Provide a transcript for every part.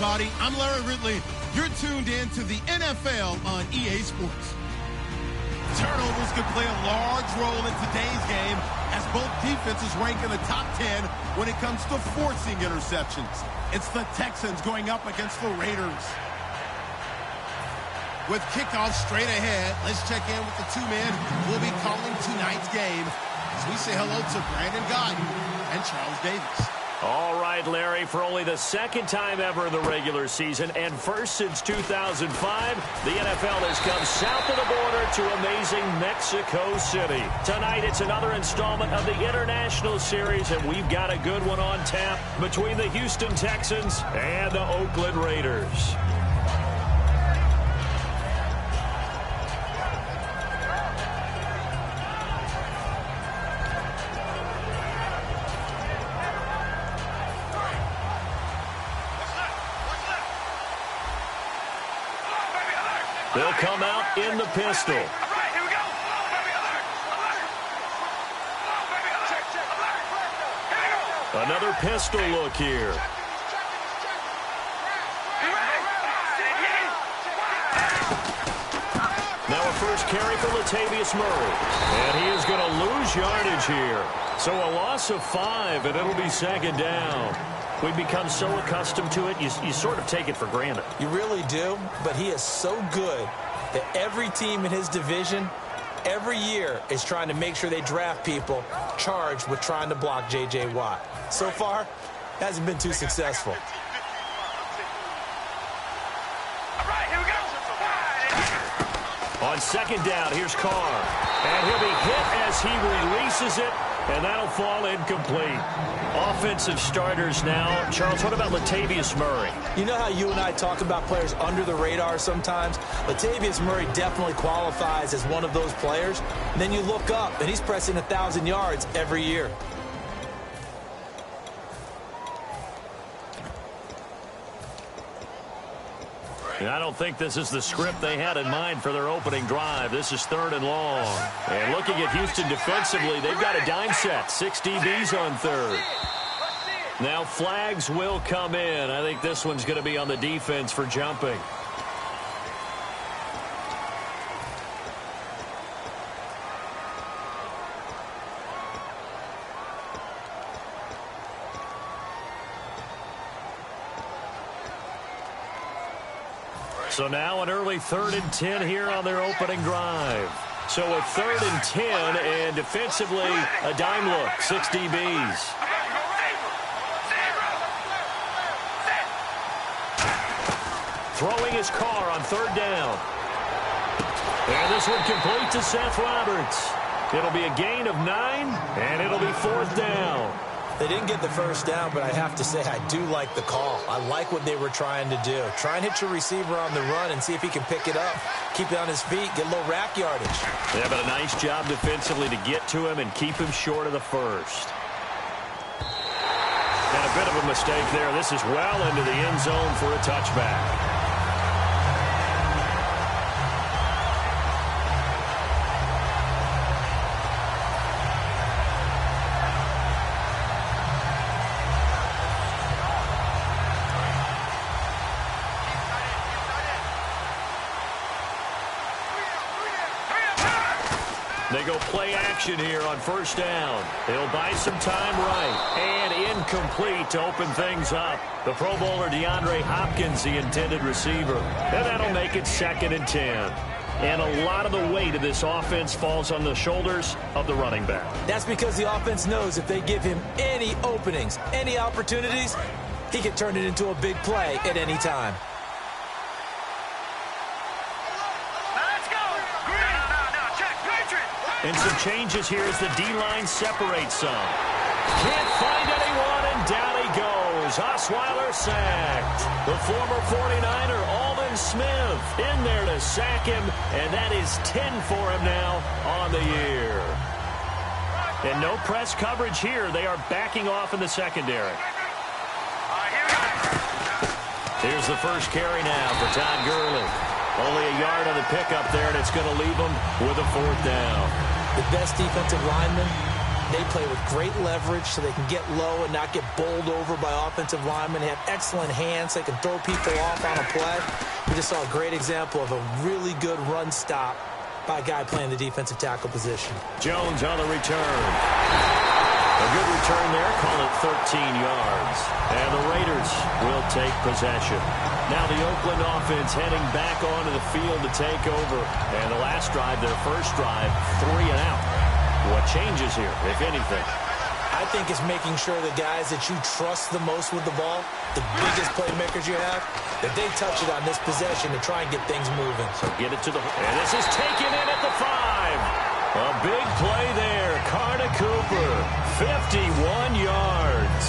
everybody. I'm Larry Ridley. You're tuned in to the NFL on EA Sports. Turnovers could play a large role in today's game as both defenses rank in the top 10 when it comes to forcing interceptions. It's the Texans going up against the Raiders. With kickoff straight ahead, let's check in with the two men who will be calling tonight's game as we say hello to Brandon Gaudin and Charles Davis. All right, Larry, for only the second time ever in the regular season and first since 2005, the NFL has come south of the border to amazing Mexico City. Tonight, it's another installment of the International Series, and we've got a good one on tap between the Houston Texans and the Oakland Raiders. They'll come out in the pistol. Another pistol look here. Now a first carry for Latavius Murray. And he is going to lose yardage here. So a loss of 5, and it'll be second down. We've become so accustomed to it, you sort of take it for granted. You really do, but he is so good that every team in his division, every year, is trying to make sure they draft people charged with trying to block J.J. Watt. So far, hasn't been too successful. On second down, here's Carr. And he'll be hit as he releases it, and that'll fall incomplete. Offensive starters now. Charles, what about Latavius Murray? You know how you and I talk about players under the radar sometimes? Latavius Murray definitely qualifies as one of those players. And then you look up, and he's pressing 1,000 yards every year. I don't think this is the script they had in mind for their opening drive. This is 3rd and long. And looking at Houston defensively, they've got a dime set. 6 DBs on 3rd. Now flags will come in. I think this one's going to be on the defense for jumping. So now an early 3rd and 10 here on their opening drive. So a 3rd and 10, and defensively a dime look, 6 DBs. Throwing his Carr on 3rd down. And this one complete to Seth Roberts. It'll be a gain of 9, and it'll be 4th down. They didn't get the first down, but I have to say I do like the call. I like what they were trying to do. Try and hit your receiver on the run and see if he can pick it up. Keep it on his feet, get a little rack yardage. Yeah, but a nice job defensively to get to him and keep him short of the first. And a bit of a mistake there. This is well into the end zone for a touchback. They go play action here on 1st down. They'll buy some time right. And incomplete to open things up. The Pro Bowler DeAndre Hopkins, the intended receiver. And that'll make it 2nd and 10. And a lot of the weight of this offense falls on the shoulders of the running back. That's because the offense knows if they give him any openings, any opportunities, he can turn it into a big play at any time. And some changes here as the D-line separates some. Can't find anyone, and down he goes. Osweiler sacked. The former 49er, Aldon Smith, in there to sack him, and that is 10 for him now on the year. And no press coverage here. They are backing off in the secondary. Here's the first carry now for Todd Gurley. Only a yard on the pickup there, and it's going to leave him with a 4th down. The best defensive lineman They play with great leverage so they can get low and not get bowled over by offensive linemen. They have excellent hands. They can throw people off on a play. We just saw a great example of a really good run stop by a guy playing the defensive tackle position. Jones on the return. A good return there. Call it 13 yards. And the Raiders will take possession. Now the Oakland offense heading back onto the field to take over. And the last drive, their first drive, 3 and out. What changes here, if anything? I think it's making sure the guys that you trust the most with the ball, the biggest playmakers you have, that they touch it on this possession to try and get things moving. So get it to the... And this is taken in at the 5. A big play there. Carter Cooper, 51 yards.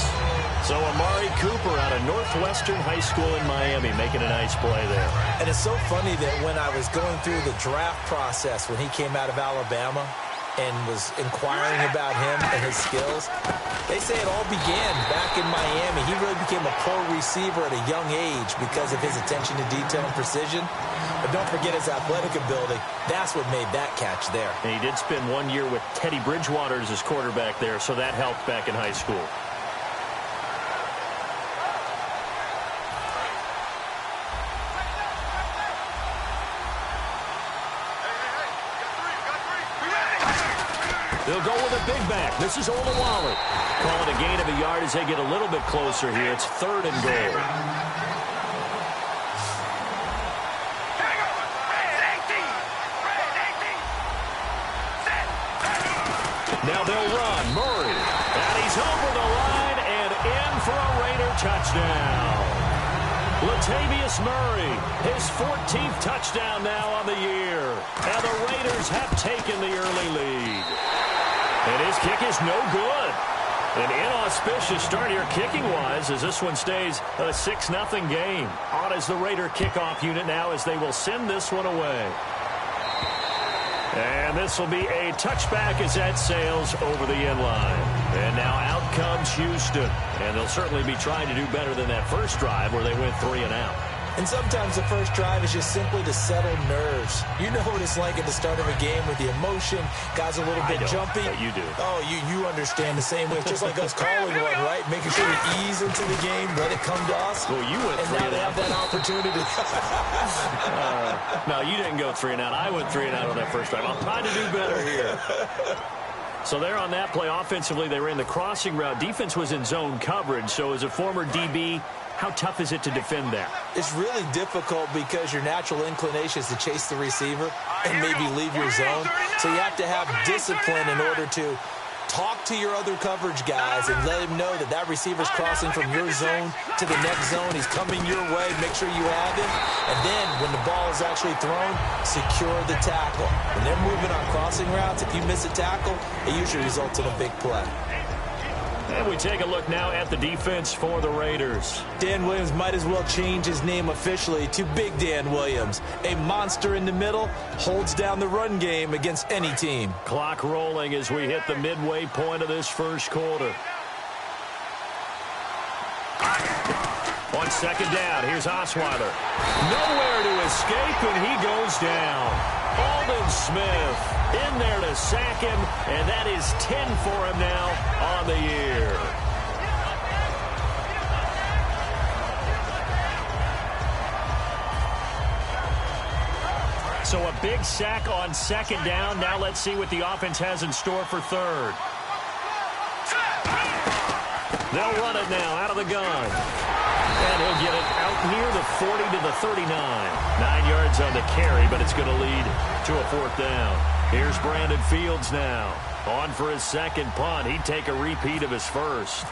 So Amari Cooper out of Northwestern High School in Miami making a nice play there. And it's so funny that when I was going through the draft process when he came out of Alabama and was inquiring about him and his skills, they say it all began back in Miami. He really became a pro receiver at a young age because of his attention to detail and precision. But don't forget his athletic ability. That's what made that catch there. And he did spend 1 year with Teddy Bridgewater as his quarterback there, so that helped back in high school. They'll go with a big back. This is Olawale. Call it a gain of a yard as they get a little bit closer here. It's 3rd and goal. Now they'll run. Murray. And he's over the line and in for a Raider touchdown. Latavius Murray, his 14th touchdown now on the year. And the Raiders have taken the early lead. And his kick is no good. An inauspicious start here kicking-wise as this one stays a 6-0 game. On as the Raider kickoff unit now as they will send this one away. And this will be a touchback as that sails over the end line. And now out comes Houston. And they'll certainly be trying to do better than that first drive where they went 3 and out. And sometimes the first drive is just simply to settle nerves. You know what it's like at the start of a game with the emotion. Guys a little bit jumpy. You do. Oh, you understand the same way. It's just like us calling one, right? Making sure we ease into the game, let it come to us. Well, you went 3 and out. And now they have that opportunity. No, you didn't go 3 and out. I went 3 and out on that first drive. I'll try to do better here. So there on that play, offensively, they ran the crossing route. Defense was in zone coverage. So as a former DB, how tough is it to defend that? It's really difficult because your natural inclination is to chase the receiver and maybe leave your zone. So you have to have discipline in order to talk to your other coverage guys and let him know that that receiver's crossing from your zone to the next zone. He's coming your way. Make sure you have him. And then when the ball is actually thrown, secure the tackle. When they're moving on crossing routes, if you miss a tackle, it usually results in a big play. And we take a look now at the defense for the Raiders. Dan Williams might as well change his name officially to Big Dan Williams. A monster in the middle, holds down the run game against any team. Clock rolling as we hit the midway point of this first quarter. On second down, here's Osweiler. Nowhere to escape, and he goes down. Aldon Smith in there to sack him, and that is 10 for him now on the year. So a big sack on second down. Now let's see what the offense has in store for third. They'll run it now out of the gun. And he'll get it out near the 40 to the 39. 9 yards on the carry, but it's going to lead to a fourth down. Here's Brandon Fields now. On for his second punt. He'd take a repeat of his first.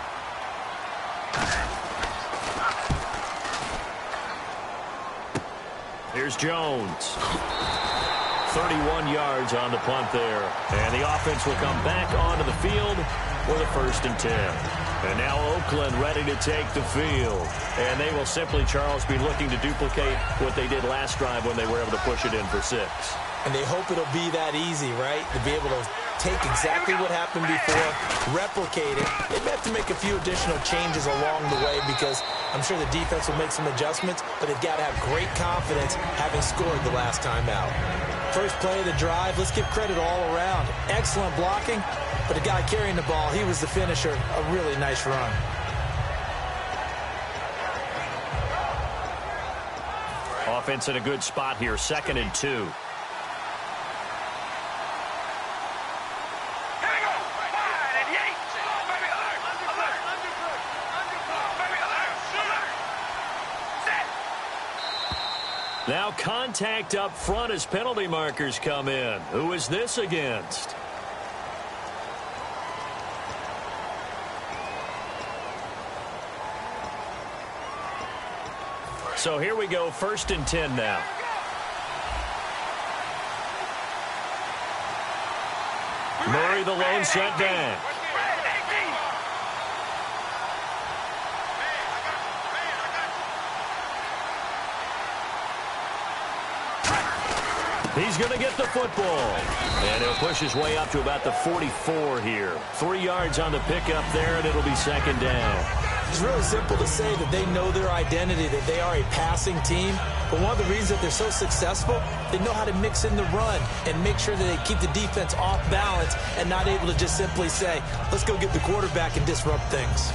Here's Jones. 31 yards on the punt there. And the offense will come back onto the field with a 1st and 10. And now Oakland ready to take the field. And they will simply, Charles, be looking to duplicate what they did last drive when they were able to push it in for 6. And they hope it'll be that easy, right? To be able to take exactly what happened before, replicate it. They may have to make a few additional changes along the way because I'm sure the defense will make some adjustments, but they've got to have great confidence having scored the last time out. First play of the drive, let's give credit all around. Excellent blocking, But the guy carrying the ball, he was the finisher. A really nice run. Offense in a good spot here, 2nd and 2. Now contact up front as penalty markers come in. Who is this against? So here we go, 1st and 10 now. Murray the lone set down. He's going to get the football. And he'll push his way up to about the 44 here. 3 yards on the pickup there, and it'll be 2nd down. It's really simple to say that they know their identity, that they are a passing team. But one of the reasons that they're so successful, they know how to mix in the run and make sure that they keep the defense off balance and not able to just simply say, let's go get the quarterback and disrupt things.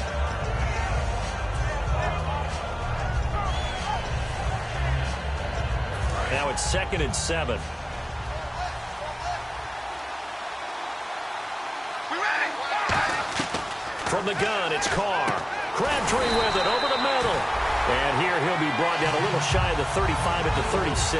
Now it's 2nd and 7. From the gun, it's Carr. Crabtree with it over the middle. And here he'll be brought down a little shy of the 35 at the 36.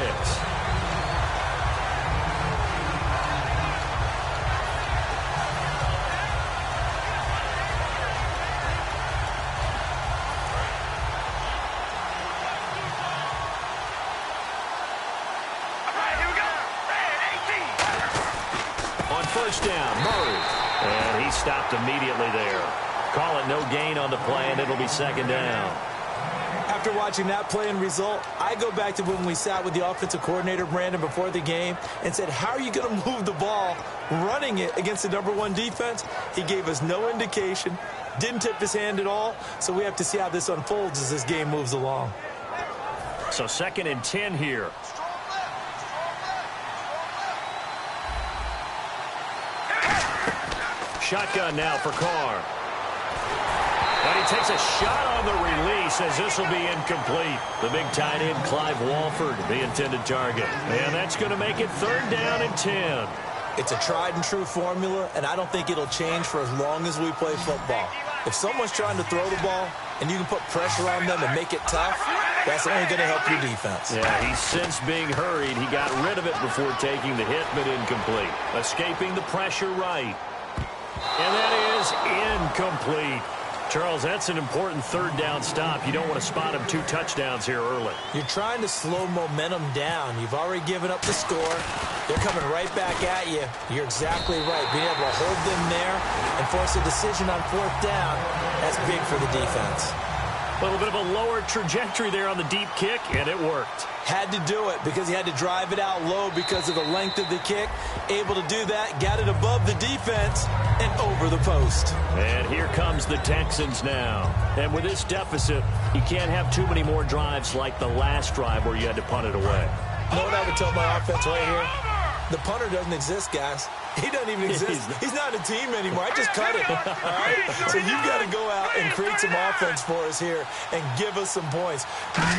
On 1st down, Murray. And he stopped immediately there. Call it no gain on the play, and it'll be 2nd down. After watching that play and result, I go back to when we sat with the offensive coordinator, Brandon, before the game and said, how are you going to move the ball running it against the #1 defense? He gave us no indication, didn't tip his hand at all, so we have to see how this unfolds as this game moves along. So 2nd and 10 here. Shotgun now for Carr. And he takes a shot on the release as this will be incomplete. The big tight end, Clive Walford, the intended target. And that's going to make it 3rd down and 10. It's a tried and true formula, and I don't think it'll change for as long as we play football. If someone's trying to throw the ball and you can put pressure on them and make it tough, that's only going to help your defense. Yeah, he's since being hurried. He got rid of it before taking the hit, but incomplete. Escaping the pressure right. And that is incomplete. Charles, that's an important 3rd down stop. You don't want to spot him 2 touchdowns here early. You're trying to slow momentum down. You've already given up the score. They're coming right back at you. You're exactly right. Being able to hold them there and force a decision on 4th down, that's big for the defense. A little bit of a lower trajectory there on the deep kick, and it worked. Had to do it because he had to drive it out low because of the length of the kick. Able to do that, got it above the defense and over the post. And here comes the Texans now. And with this deficit, you can't have too many more drives like the last drive where you had to punt it away. You know what I would tell my offense right here? The punter doesn't exist, guys. He doesn't even exist. He's not a team anymore. I just cut it. All right? So you've got to go out and create some offense for us here and give us some points.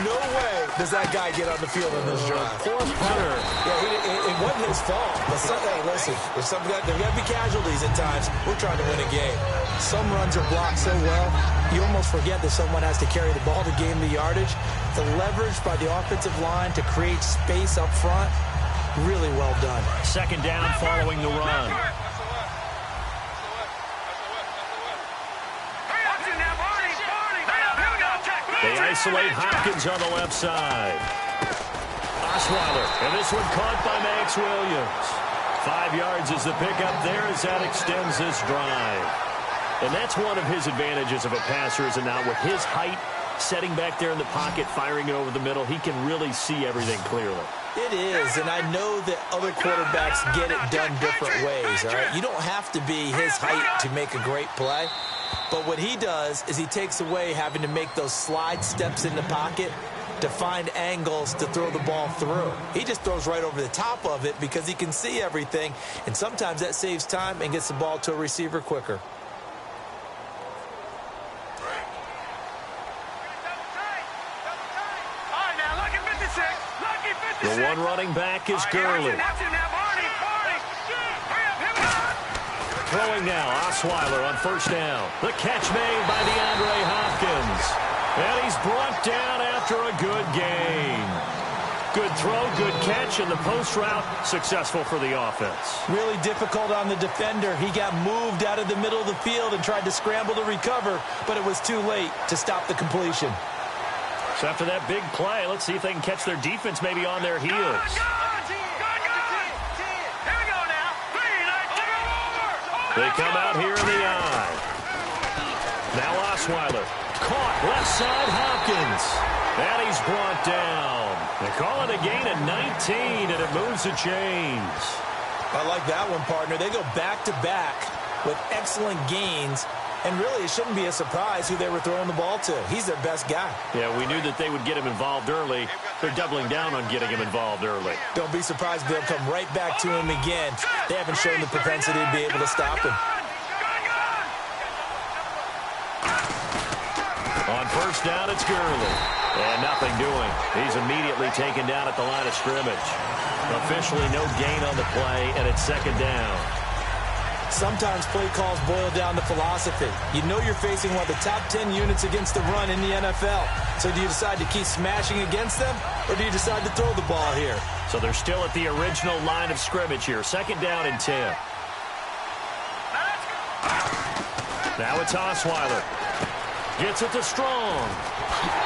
No way does that guy get on the field on this drive. Poor punter. Yeah, it wasn't his fault. But hey, listen, there got to be casualties at times. We're trying to win a game. Some runs are blocked so well, you almost forget that someone has to carry the ball to gain the yardage. The leverage by the offensive line to create space up front, really well done. 2nd down following the run. They isolate Hopkins on the left side. Osweiler, and this one caught by Max Williams. 5 yards is the pickup there as that extends this drive. And that's one of his advantages of a passer, is it not? With his height, setting back there in the pocket, firing it over the middle, he can really see everything clearly. It is, and I know that other quarterbacks get it done different ways, all right? You don't have to be his height to make a great play. But what he does is he takes away having to make those slide steps in the pocket to find angles to throw the ball through. He just throws right over the top of it because he can see everything, and sometimes that saves time and gets the ball to a receiver quicker. The one running back is Gurley. Throwing now, Osweiler on first down. The catch made by DeAndre Hopkins. And he's brought down after a good gain. Good throw, good catch, and the post route successful for the offense. Really difficult on the defender. He got moved out of the middle of the field and tried to scramble to recover, but it was too late to stop the completion. So after that big play, let's see if they can catch their defense maybe on their heels. They come out here in the eye. Now Osweiler. Caught left side Hopkins. And he's brought down. They call it a gain of 19, and it moves the chains. I like that one, partner. They go back-to-back with excellent gains. And really, it shouldn't be a surprise who they were throwing the ball to. He's their best guy. Yeah, we knew that they would get him involved early. They're doubling down on getting him involved early. Don't be surprised if they'll come right back to him again. They haven't shown the propensity to be able to stop him. On first down, it's Gurley. And nothing doing. He's immediately taken down at the line of scrimmage. Officially no gain on the play, and it's second down. Sometimes play calls boil down to philosophy. You know you're facing one of the top 10 units against the run in the NFL. So do you decide to keep smashing against them, or do you decide to throw the ball here? So they're still at the original line of scrimmage here. Second down and 10. Now it's Osweiler. Gets it to Strong.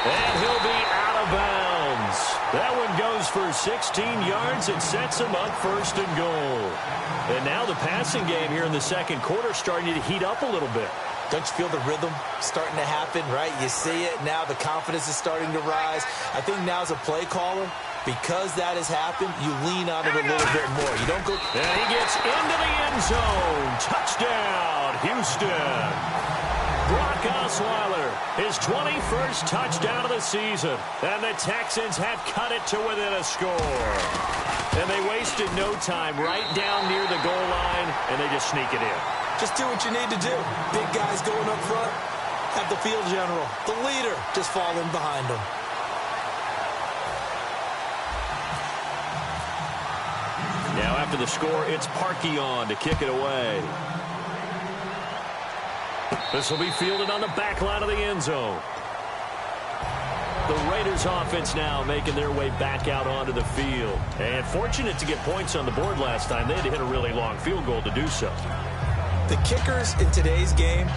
And he'll be out of bounds. That one goes for 16 yards and sets him up first and goal. And now the passing game here in the second quarter starting to heat up a little bit. Don't you feel the rhythm starting to happen, right? You see it. Now the confidence is starting to rise. I think now as a play caller, because that has happened, you lean on it a little bit more. You don't go... And he gets into the end zone. Touchdown, Houston. Brock Osweiler, his 21st touchdown of the season. And the Texans have cut it to within a score. And they wasted no time right down near the goal line, and they just sneak it in. Just do what you need to do. Big guys going up front, have the field general, the leader, just fall in behind them. Now after the score, it's Parkey on to kick it away. This will be fielded on the back line of the end zone. The Raiders offense now making their way back out onto the field. And fortunate to get points on the board last time. They had to hit a really long field goal to do so. The kickers in today's game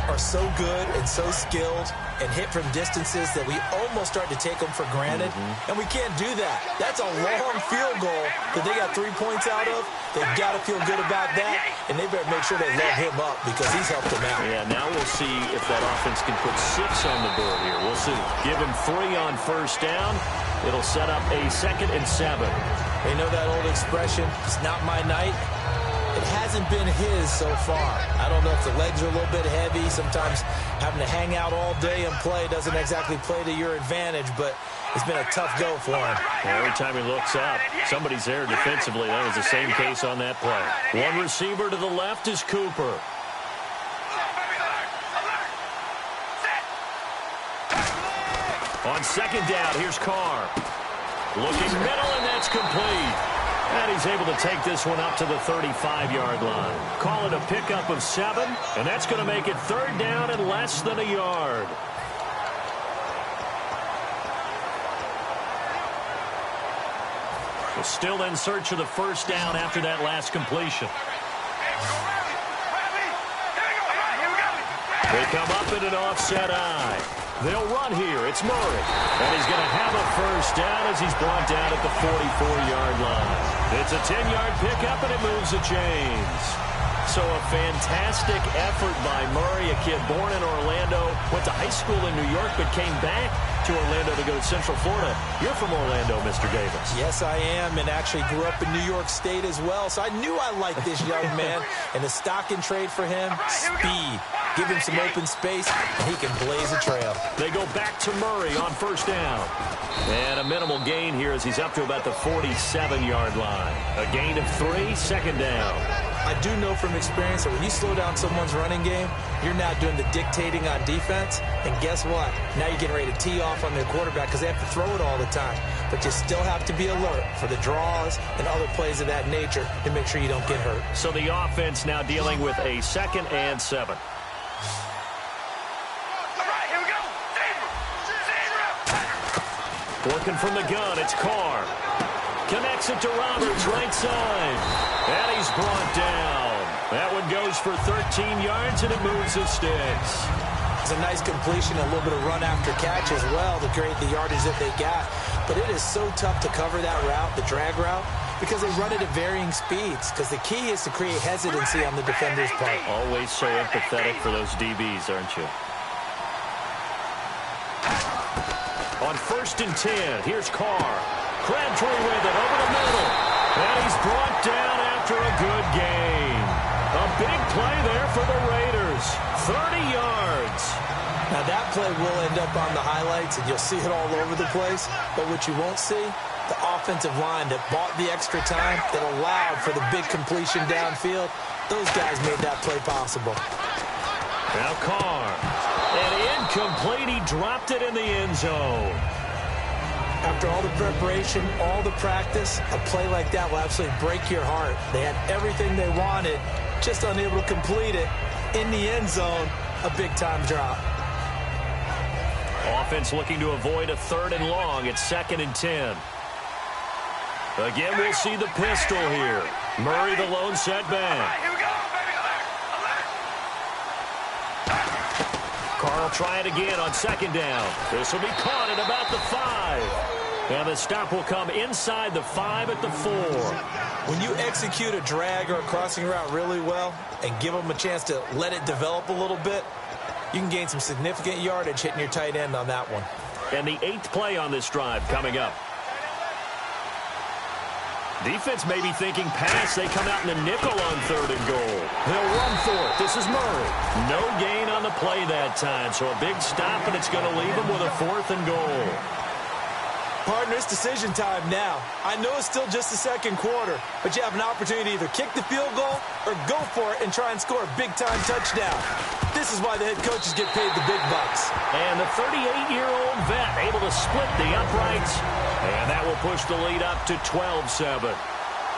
are so good and so skilled and hit from distances that we almost start to take them for granted. And we can't do that. That's a long field goal that they got 3 points out of. They've got to feel good about that, and they better make sure they load him up because he's helped them out. Yeah, now we'll see if that offense can put 6 on the board here. We'll see. Give him 3 on first down. It'll set up a 2nd and 7. They know that old expression, it's not my night. It hasn't been his so far. I don't know if the legs are a little bit heavy. Sometimes having to hang out all day and play doesn't exactly play to your advantage, but it's been a tough go for him. Every time he looks up, somebody's there defensively. That was the same case on that play. One receiver to the left is Cooper. On second down, here's Carr. Looking middle, and that's complete. And he's able to take this one up to the 35-yard line. Call it a pickup of 7, and that's going to make it 3rd down and less than a yard. We're still in search of the first down after that last completion. They come up in an offset eye. They'll run here. It's Murray. And he's going to have a first down as he's brought down at the 44-yard line. It's a 10-yard pickup, and it moves the chains. So a fantastic effort by Murray, a kid born in Orlando, went to high school in New York, but came back to Orlando to go to Central Florida. You're from Orlando, Mr. Davis. Yes, I am, and actually grew up in New York State as well, so I knew I liked this young man. And the stock and trade for him, speed. Give him some open space, and he can blaze a trail. They go back to Murray on first down. And a minimal gain here as he's up to about the 47-yard line. A gain of 3, second down. I do know from experience that when you slow down someone's running game, you're now doing the dictating on defense. And guess what? Now you're getting ready to tee off on their quarterback because they have to throw it all the time. But you still have to be alert for the draws and other plays of that nature to make sure you don't get hurt. So the offense now dealing with a 2nd and 7. Working from the gun, it's Carr. Connects it to Roberts, right side. And he's brought down. That one goes for 13 yards, and it moves the sticks. It's a nice completion, a little bit of run after catch as well to create the yardage that they got. But it is so tough to cover that route, the drag route, because they run it at varying speeds. Because the key is to create hesitancy on the defender's part. Always so empathetic for those DBs, aren't you? On 1st and 10, here's Carr. Crabtree with it over the middle. And he's brought down after a good gain. A big play there for the Raiders. 30 yards. Now that play will end up on the highlights, and you'll see it all over the place. But what you won't see, the offensive line that bought the extra time, that allowed for the big completion downfield, those guys made that play possible. Now Carr. And incomplete. He dropped it in the end zone. After all the preparation, all the practice, a play like that will absolutely break your heart. They had everything they wanted, just unable to complete it. In the end zone, a big-time drop. Offense looking to avoid a 3rd and long. It's 2nd and 10. Again, we'll see the pistol here. Murray, the lone setback. Carr will try it again on 2nd down. This will be caught at about the 5. And the stop will come inside the 5 at the 4. When you execute a drag or a crossing route really well and give them a chance to let it develop a little bit, you can gain some significant yardage hitting your tight end on that one. And the 8th play on this drive coming up. Defense may be thinking pass. They come out in the nickel on 3rd and goal. They'll run for it. This is Murray. No gain on the play that time, so a big stop, and it's going to leave them with a 4th and goal. Partner, it's decision time now. I know it's still just the 2nd quarter, but you have an opportunity to either kick the field goal or go for it and try and score a big-time touchdown. This is why the head coaches get paid the big bucks. And the 38-year-old vet able to split the uprights, and that will push the lead up to 12-7.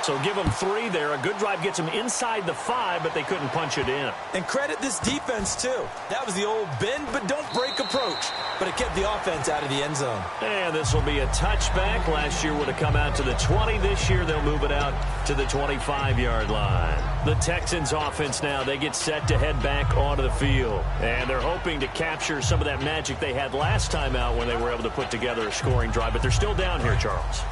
So give them 3 there. A good drive gets them inside the 5, but they couldn't punch it in. And credit this defense, too. That was the old bend but don't break approach, but it kept the offense out of the end zone. And this will be a touchback. Last year would have come out to the 20. This year they'll move it out to the 25-yard line. The Texans offense now, they get set to head back onto the field. And they're hoping to capture some of that magic they had last time out when they were able to put together a scoring drive. But they're still down here, Charles.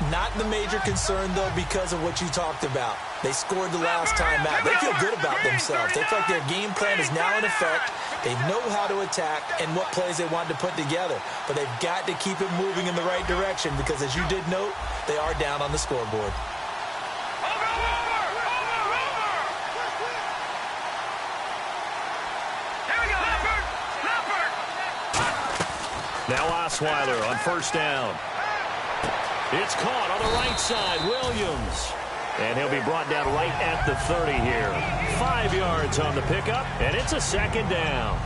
Not the major concern, though, because of what you talked about. They scored the last time out. They feel good about themselves. They feel like their game plan is now in effect. They know how to attack and what plays they want to put together. But they've got to keep it moving in the right direction because, as you did note, they are down on the scoreboard. Now Osweiler on 1st down. It's caught on the right side, Williams. And he'll be brought down right at the 30 here. 5 yards on the pickup, and it's a 2nd down.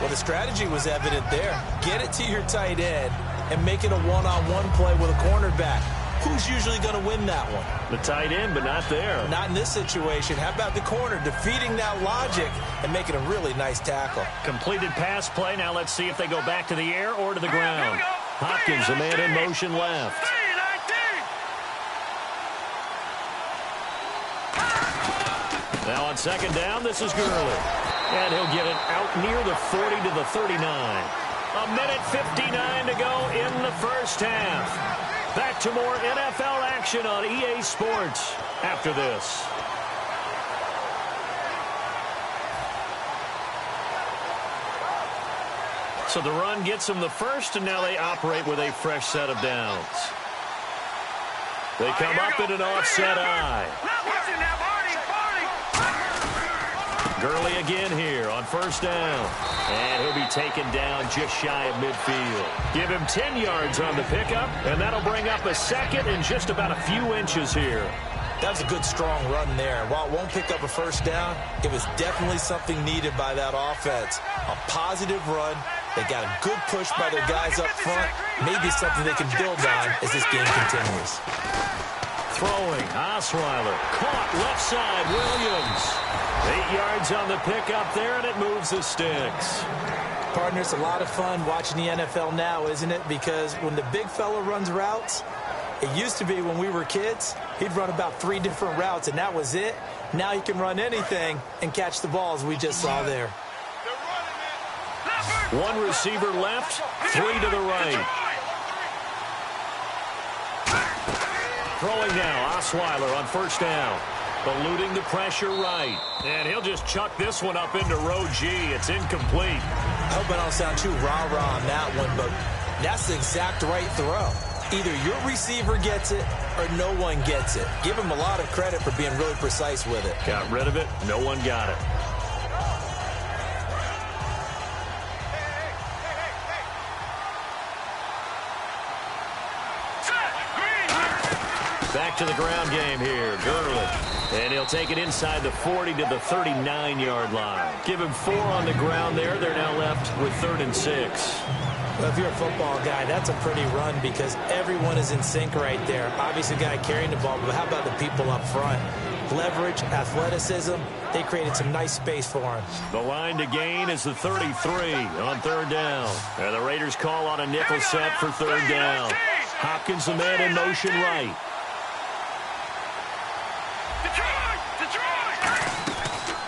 Well, the strategy was evident there. Get it to your tight end and make it a one-on-one play with a cornerback. Who's usually going to win that one? The tight end, but not there. Not in this situation. How about the corner defeating that logic and making a really nice tackle? Completed pass play. Now let's see if they go back to the air or to the ground. Hopkins, a man in motion left. Now on 2nd down, this is Gurley. And he'll get it out near the 40 to the 39. A minute 59 to go in the first half. Back to more NFL action on EA Sports after this. So the run gets them the first, and now they operate with a fresh set of downs. They come up in an offset eye. Gurley again here on first down. And he'll be taken down just shy of midfield. Give him 10 yards on the pickup, and that'll bring up a second and just about a few inches here. That was a good, strong run there. While it won't pick up a first down, it was definitely something needed by that offense. A positive run. They got a good push by their guys up front. Maybe something they can build on as this game continues. Throwing, Osweiler. Caught left side, Williams. 8 yards on the pickup there, and it moves the sticks. Partner, it's a lot of fun watching the NFL now, isn't it? Because when the big fella runs routes, it used to be when we were kids, he'd run about 3 different routes, and that was it. Now he can run anything and catch the balls we just saw there. One receiver left, 3 to the right. Throwing now, Osweiler on first down. Eluding the pressure right. And he'll just chuck this one up into row G. It's incomplete. I hope I don't sound too rah-rah on that one, but that's the exact right throw. Either your receiver gets it or no one gets it. Give him a lot of credit for being really precise with it. Got rid of it. No one got it. Back to the ground game here. Gurley. And he'll take it inside the 40 to the 39-yard line. Give him 4 on the ground there. They're now left with 3rd and 6. Well, if you're a football guy, that's a pretty run because everyone is in sync right there. Obviously, the guy carrying the ball, but how about the people up front? Leverage, athleticism, they created some nice space for him. The line to gain is the 33 on 3rd down. And the Raiders call on a nickel set for 3rd down. Hopkins, the man in motion right.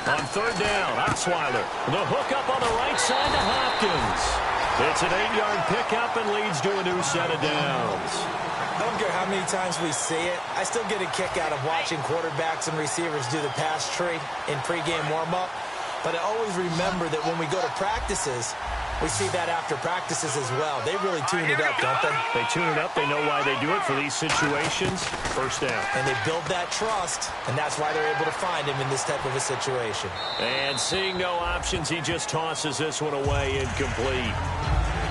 On 3rd down, Osweiler. The hook up on the right side to Hopkins. It's an 8-yard pickup and leads to a new set of downs. I don't care how many times we see it. I still get a kick out of watching quarterbacks and receivers do the pass tree in pregame warm-up. But I always remember that when we go to practices, we see that after practices as well. They really tune it up, don't they? They tune it up. They know why they do it for these situations. First down. And they build that trust, and that's why they're able to find him in this type of a situation. And seeing no options, he just tosses this one away incomplete.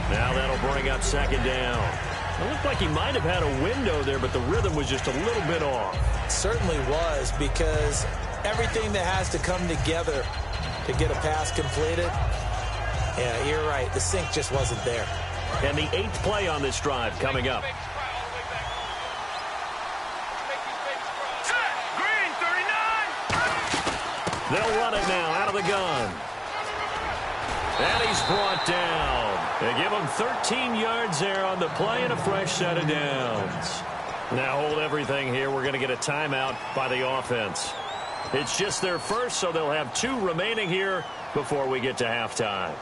Now that'll bring up 2nd down. It looked like he might have had a window there, but the rhythm was just a little bit off. It certainly was, because everything that has to come together to get a pass completed, yeah, you're right. The sync just wasn't there. And the 8th play on this drive coming up. They'll run it now out of the gun. And he's brought down. They give him 13 yards there on the play and a fresh set of downs. Now hold everything here. We're going to get a timeout by the offense. It's just their first, so they'll have 2 remaining here before we get to halftime.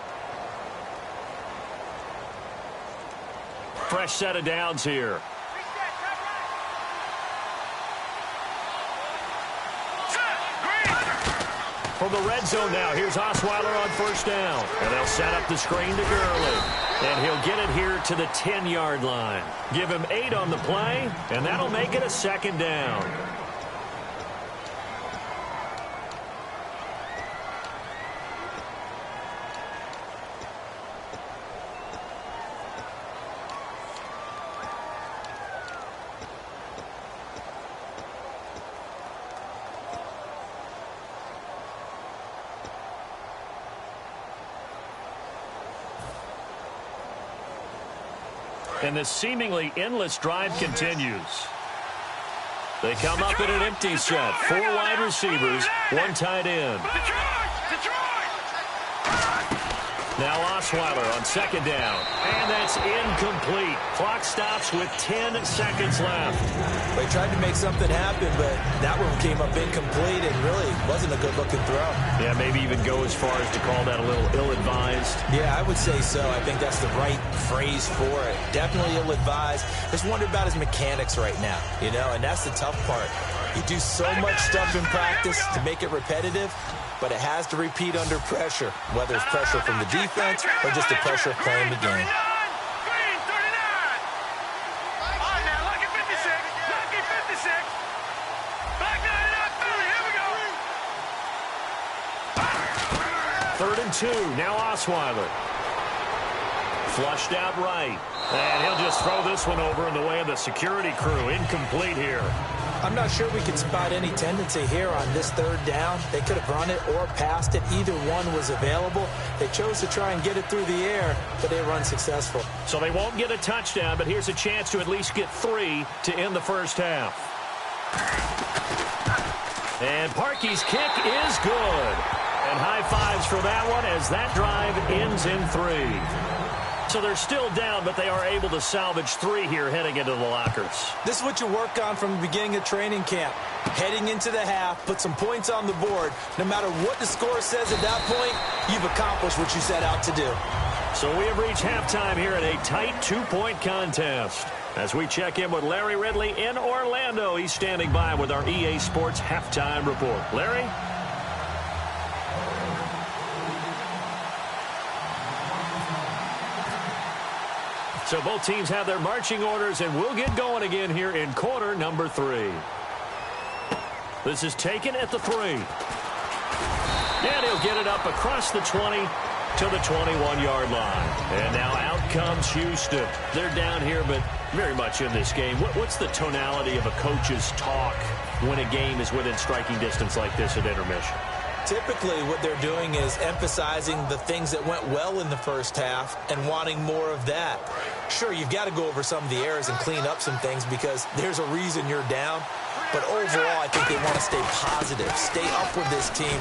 Fresh set of downs here. From the red zone now, here's Osweiler on first down. And they'll set up the screen to Gurley. And he'll get it here to the 10-yard line. Give him 8 on the play, and that'll make it a 2nd down. And this seemingly endless drive continues. They come up in an empty set. 4 wide receivers, 1 tight end. Now Osweiler on 2nd down. And that's incomplete. Clock stops with 10 seconds left. They tried to make something happen, but that one came up incomplete and really wasn't a good-looking throw. Yeah, maybe even go as far as to call that a little ill-advised. Yeah, I would say so. I think that's the right phrase for it. Definitely ill-advised. Just wonder about his mechanics right now, you know, and that's the tough part. You do so much stuff in practice to make it repetitive, but it has to repeat under pressure, whether it's pressure from the defense or just the pressure of playing the game. 2. Now Osweiler. Flushed out right. And he'll just throw this one over in the way of the security crew. Incomplete here. I'm not sure we can spot any tendency here on this third down. They could have run it or passed it. Either one was available. They chose to try and get it through the air, but they were unsuccessful. So they won't get a touchdown, but here's a chance to at least get 3 to end the first half. And Parkey's kick is good. And high fives for that one as that drive ends in 3. So they're still down, but they are able to salvage 3 here heading into the lockers. This is what you work on from the beginning of training camp. Heading into the half, put some points on the board. No matter what the score says at that point, you've accomplished what you set out to do. So we have reached halftime here in a tight 2-point contest. As we check in with Larry Ridley in Orlando, he's standing by with our EA Sports halftime report. Larry? So both teams have their marching orders, and we'll get going again here in quarter number 3. This is taken at the 3. And he'll get it up across the 20 to the 21-yard line. And now out comes Houston. They're down here, but very much in this game. What's the tonality of a coach's talk when a game is within striking distance like this at intermission? Typically, what they're doing is emphasizing the things that went well in the first half and wanting more of that. Sure, you've got to go over some of the errors and clean up some things because there's a reason you're down. But overall, I think they want to stay positive, stay up with this team.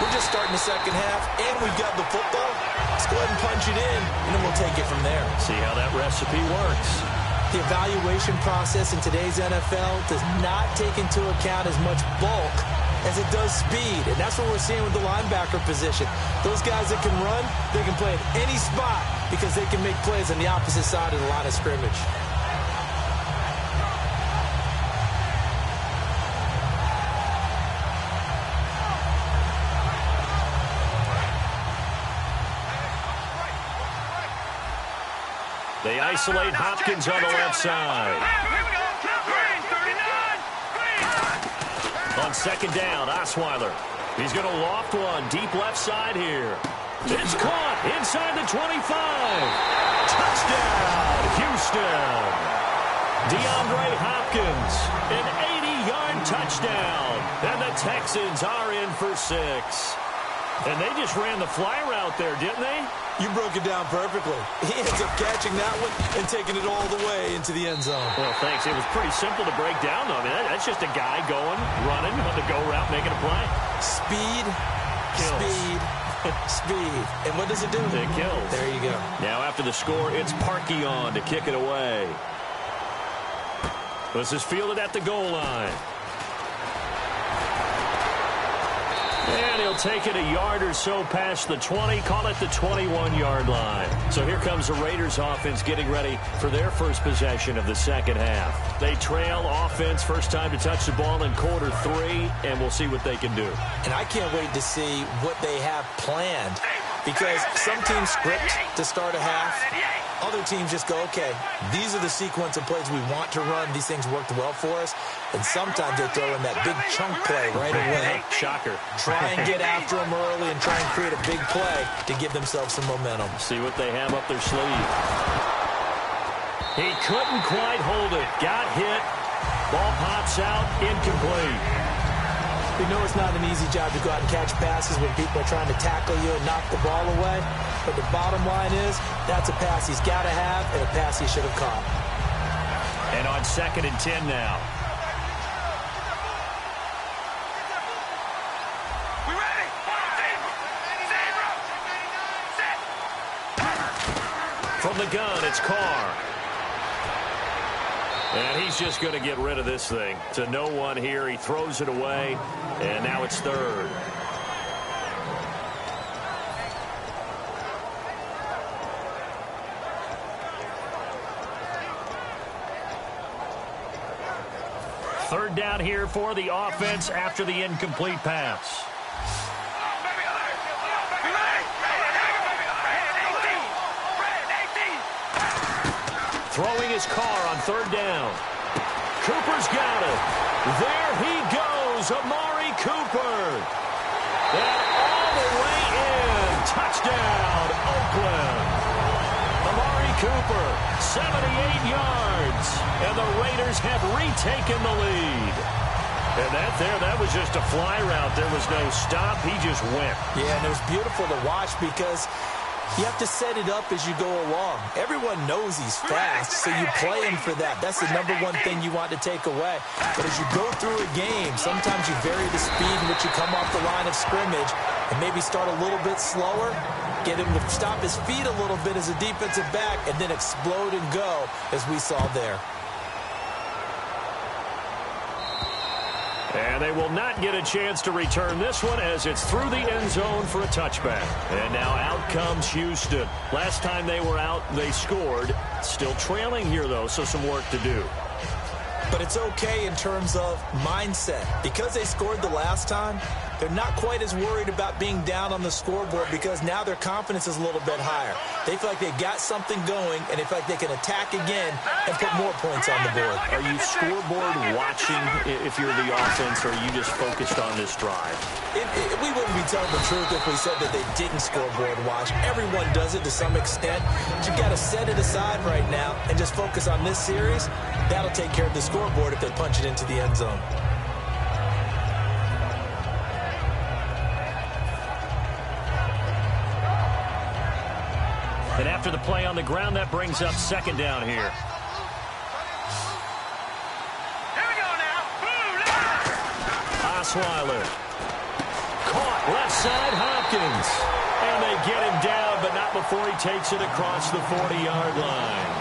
We're just starting the second half, and we've got the football. Let's go ahead and punch it in, and then we'll take it from there. See how that recipe works. The evaluation process in today's NFL does not take into account as much bulk as it does speed, and that's what we're seeing with the linebacker position. Those guys that can run, they can play at any spot because they can make plays on the opposite side of the line of scrimmage. They isolate Hopkins on the left side. On second down, Osweiler. He's going to loft one deep left side here. It's caught inside the 25. Touchdown, Houston. DeAndre Hopkins, an 80-yard touchdown. And the Texans are in for 6. And they just ran the fly route there, didn't they? You broke it down perfectly. He ends up catching that one and taking it all the way into the end zone. Well, thanks. It was pretty simple to break down, though. I mean, that's just a guy going, running on the go route, making a play. Speed, kills. Speed, speed. And what does it do? It kills. There you go. Now, after the score, it's Parkey on to kick it away. This is fielded at the goal line. And he'll take it a yard or so past the 20, call it the 21-yard line. So here comes the Raiders offense getting ready for their first possession of the second half. They trail offense, first time to touch the ball in quarter 3, and we'll see what they can do. And I can't wait to see what they have planned because some teams script to start a half. Other teams just go, okay, these are the sequence of plays we want to run. These things worked well for us. And sometimes they throw in that big chunk play right away. Shocker. Try and get after them early and try and create a big play to give themselves some momentum. See what they have up their sleeve. He couldn't quite hold it. Got hit. Ball pops out. Incomplete. We know it's not an easy job to go out and catch passes when people are trying to tackle you and knock the ball away. But the bottom line is, that's a pass he's got to have and a pass he should have caught. And on 2nd and 10 now. We ready? From the gun, it's Carr. And he's just going to get rid of this thing. To no one here. He throws it away. And now it's 3rd. Third down here for the offense after the incomplete pass. Throwing his Carr on 3rd down. Cooper's got it. There he goes, Amari Cooper. And all the way in. Touchdown, Oakland. Amari Cooper, 78 yards. And the Raiders have retaken the lead. And that was just a fly route. There was no stop. He just went. Yeah, and it was beautiful to watch because you have to set it up as you go along. Everyone knows he's fast, so you play him for that. That's the number one thing you want to take away. But as you go through a game, sometimes you vary the speed in which you come off the line of scrimmage and maybe start a little bit slower, get him to stop his feet a little bit as a defensive back, and then explode and go, as we saw there. And they will not get a chance to return this one as it's through the end zone for a touchback. And now out comes Houston. Last time they were out, they scored. Still trailing here, though, so some work to do. But it's okay in terms of mindset. Because they scored the last time, they're not quite as worried about being down on the scoreboard because now their confidence is a little bit higher. They feel like they've got something going, and they feel like they can attack again and put more points on the board. Are you scoreboard watching if you're the offense, or are you just focused on this drive? We wouldn't be telling the truth if we said that they didn't scoreboard watch. Everyone does it to some extent. But you've got to set it aside right now and just focus on this series. That'll take care of the scoreboard if they punch it into the end zone. And after the play on the ground, that brings up second down here. Here we go now. Osweiler. Caught left side, Hopkins. And they get him down, but not before he takes it across the 40-yard line.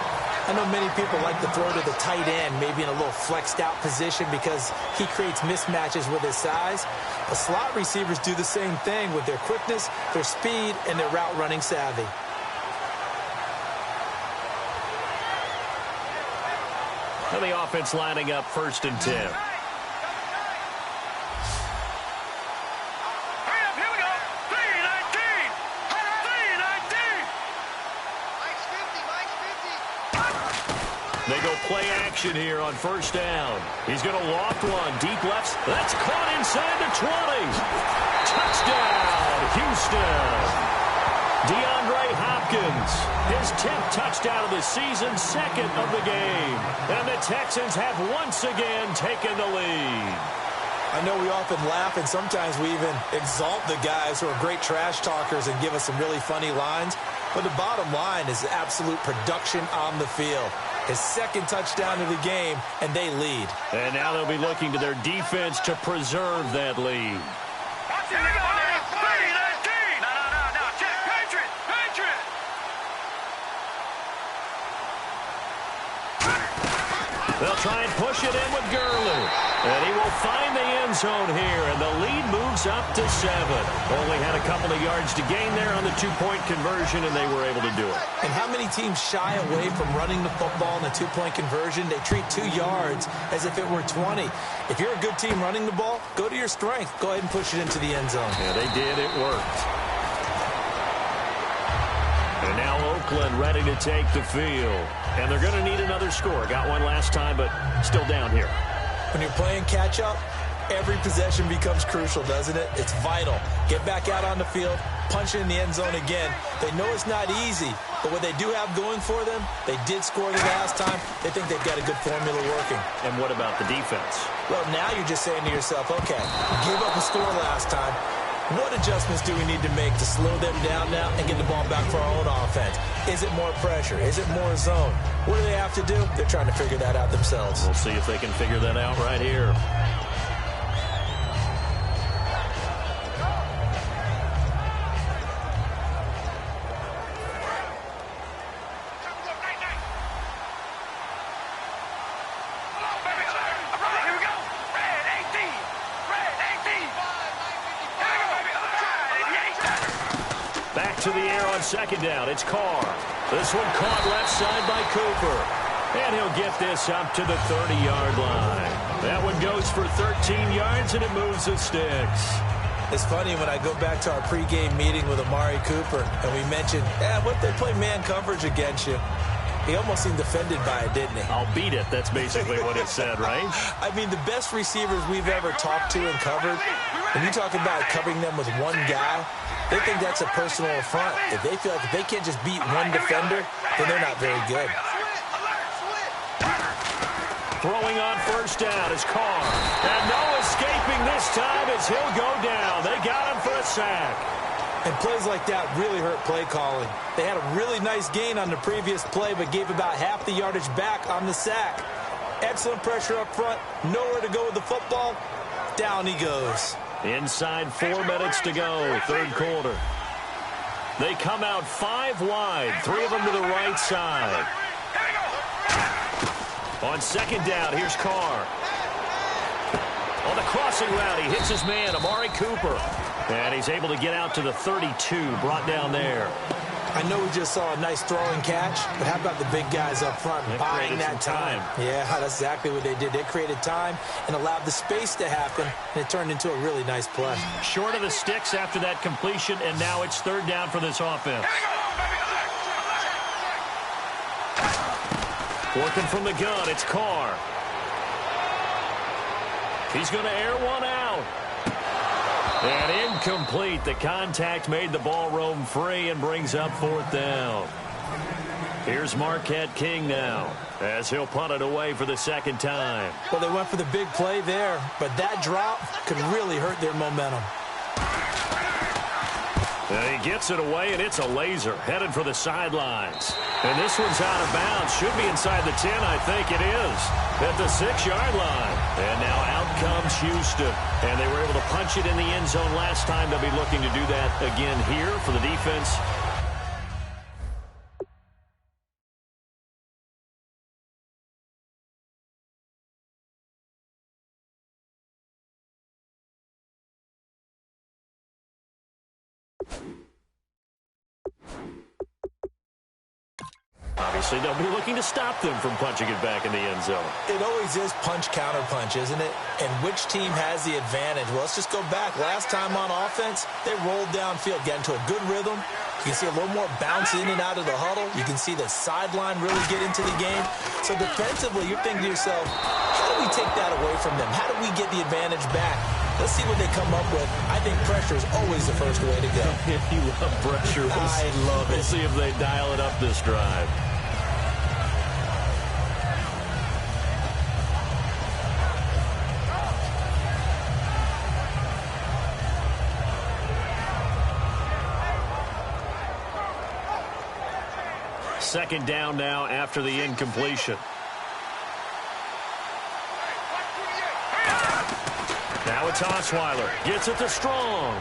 I know many people like to throw to the tight end, maybe in a little flexed out position because he creates mismatches with his size. But slot receivers do the same thing with their quickness, their speed, and their route running savvy. And the offense lining up 1st and 10. Hurry up, here we go. 3-19. 3-19. Mike's 50. They go play action here on 1st down. He's going to loft one. Deep left. That's caught inside the 20. Touchdown, Houston. DeAndre Hopkins, his 10th touchdown of the season, 2nd of the game. And the Texans have once again taken the lead. I know we often laugh and sometimes we even exalt the guys who are great trash talkers and give us some really funny lines. But the bottom line is absolute production on the field. His 2nd touchdown of the game, and they lead. And now they'll be looking to their defense to preserve that lead. Here we go now. 3-19. No. Check. Patriot. They'll try and push it in with Gurley. And he will find the end zone here, and the lead moves up to 7. Only had a couple of yards to gain there on the 2-point conversion, and they were able to do it. And how many teams shy away from running the football in the 2-point conversion? They treat 2 yards as if it were 20. If you're a good team running the ball, go to your strength. Go ahead and push it into the end zone. Yeah, they did. It worked. And now Oakland ready to take the field. And they're going to need another score. Got one last time, but still down here. When you're playing catch-up, every possession becomes crucial, doesn't it? It's vital. Get back out on the field, punch it in the end zone again. They know it's not easy, but what they do have going for them, they did score the last time. They think they've got a good formula working. And what about the defense? Well, now you're just saying to yourself, okay, give up a score last time. What adjustments do we need to make to slow them down now and get the ball back for our own offense? Is it more pressure? Is it more zone? What do they have to do? They're trying to figure that out themselves. We'll see if they can figure that out right here. To the air on 2nd down. It's Carr. This one caught left side by Cooper. And he'll get this up to the 30-yard line. That one goes for 13 yards, and it moves the sticks. It's funny when I go back to our pregame meeting with Amari Cooper, and we mentioned, what if they play man coverage against you? He almost seemed offended by it, didn't he? I'll beat it. That's basically what it said, right? I mean, the best receivers we've ever talked to and covered, when you talk about covering them with one guy, They think that's a personal affront. If they feel like if they can't just beat one defender, then they're not very good. Throwing on first down is Carr. And no escaping this time as he'll go down. They got him for a sack. And plays like that really hurt play calling. They had a really nice gain on the previous play, but gave about half the yardage back on the sack. Excellent pressure up front. Nowhere to go with the football. Down he goes. Inside 4 minutes to go, third quarter. They come out 5 wide, 3 of them to the right side. On second down, here's Carr. On the crossing route, he hits his man, Amari Cooper. And he's able to get out to the 32, brought down there. I know we just saw a nice throwing catch, but how about the big guys up front buying that time? Yeah, that's exactly what they did. They created time and allowed the space to happen, and it turned into a really nice play. Short of the sticks after that completion, and now it's third down for this offense. Working from the gun, it's Carr. He's going to air one out. And incomplete. The contact made the ball roam free and brings up fourth down. Here's Marquette King now as he'll punt it away for the second time. Well, they went for the big play there, but that drop could really hurt their momentum. And he gets it away, and it's a laser headed for the sidelines. And this one's out of bounds. Should be inside the 10, I think it is. At the 6-yard line. And now out comes Houston. And they were able to punch it in the end zone last time. They'll be looking to do that again here for the defense. Obviously, they'll be looking to stop them from punching it back in the end zone. It always is punch-counter-punch, isn't it? And which team has the advantage? Well, let's just go back. Last time on offense, they rolled downfield, got into a good rhythm. You can see a little more bounce in and out of the huddle. You can see the sideline really get into the game. So defensively, you're thinking to yourself, how do we take that away from them? How do we get the advantage back? Let's see what they come up with. I think pressure is always the first way to go. You love pressure. I love it. We'll see if they dial it up this drive. Second down now after the incompletion. Now it's Osweiler. Gets it to Strong.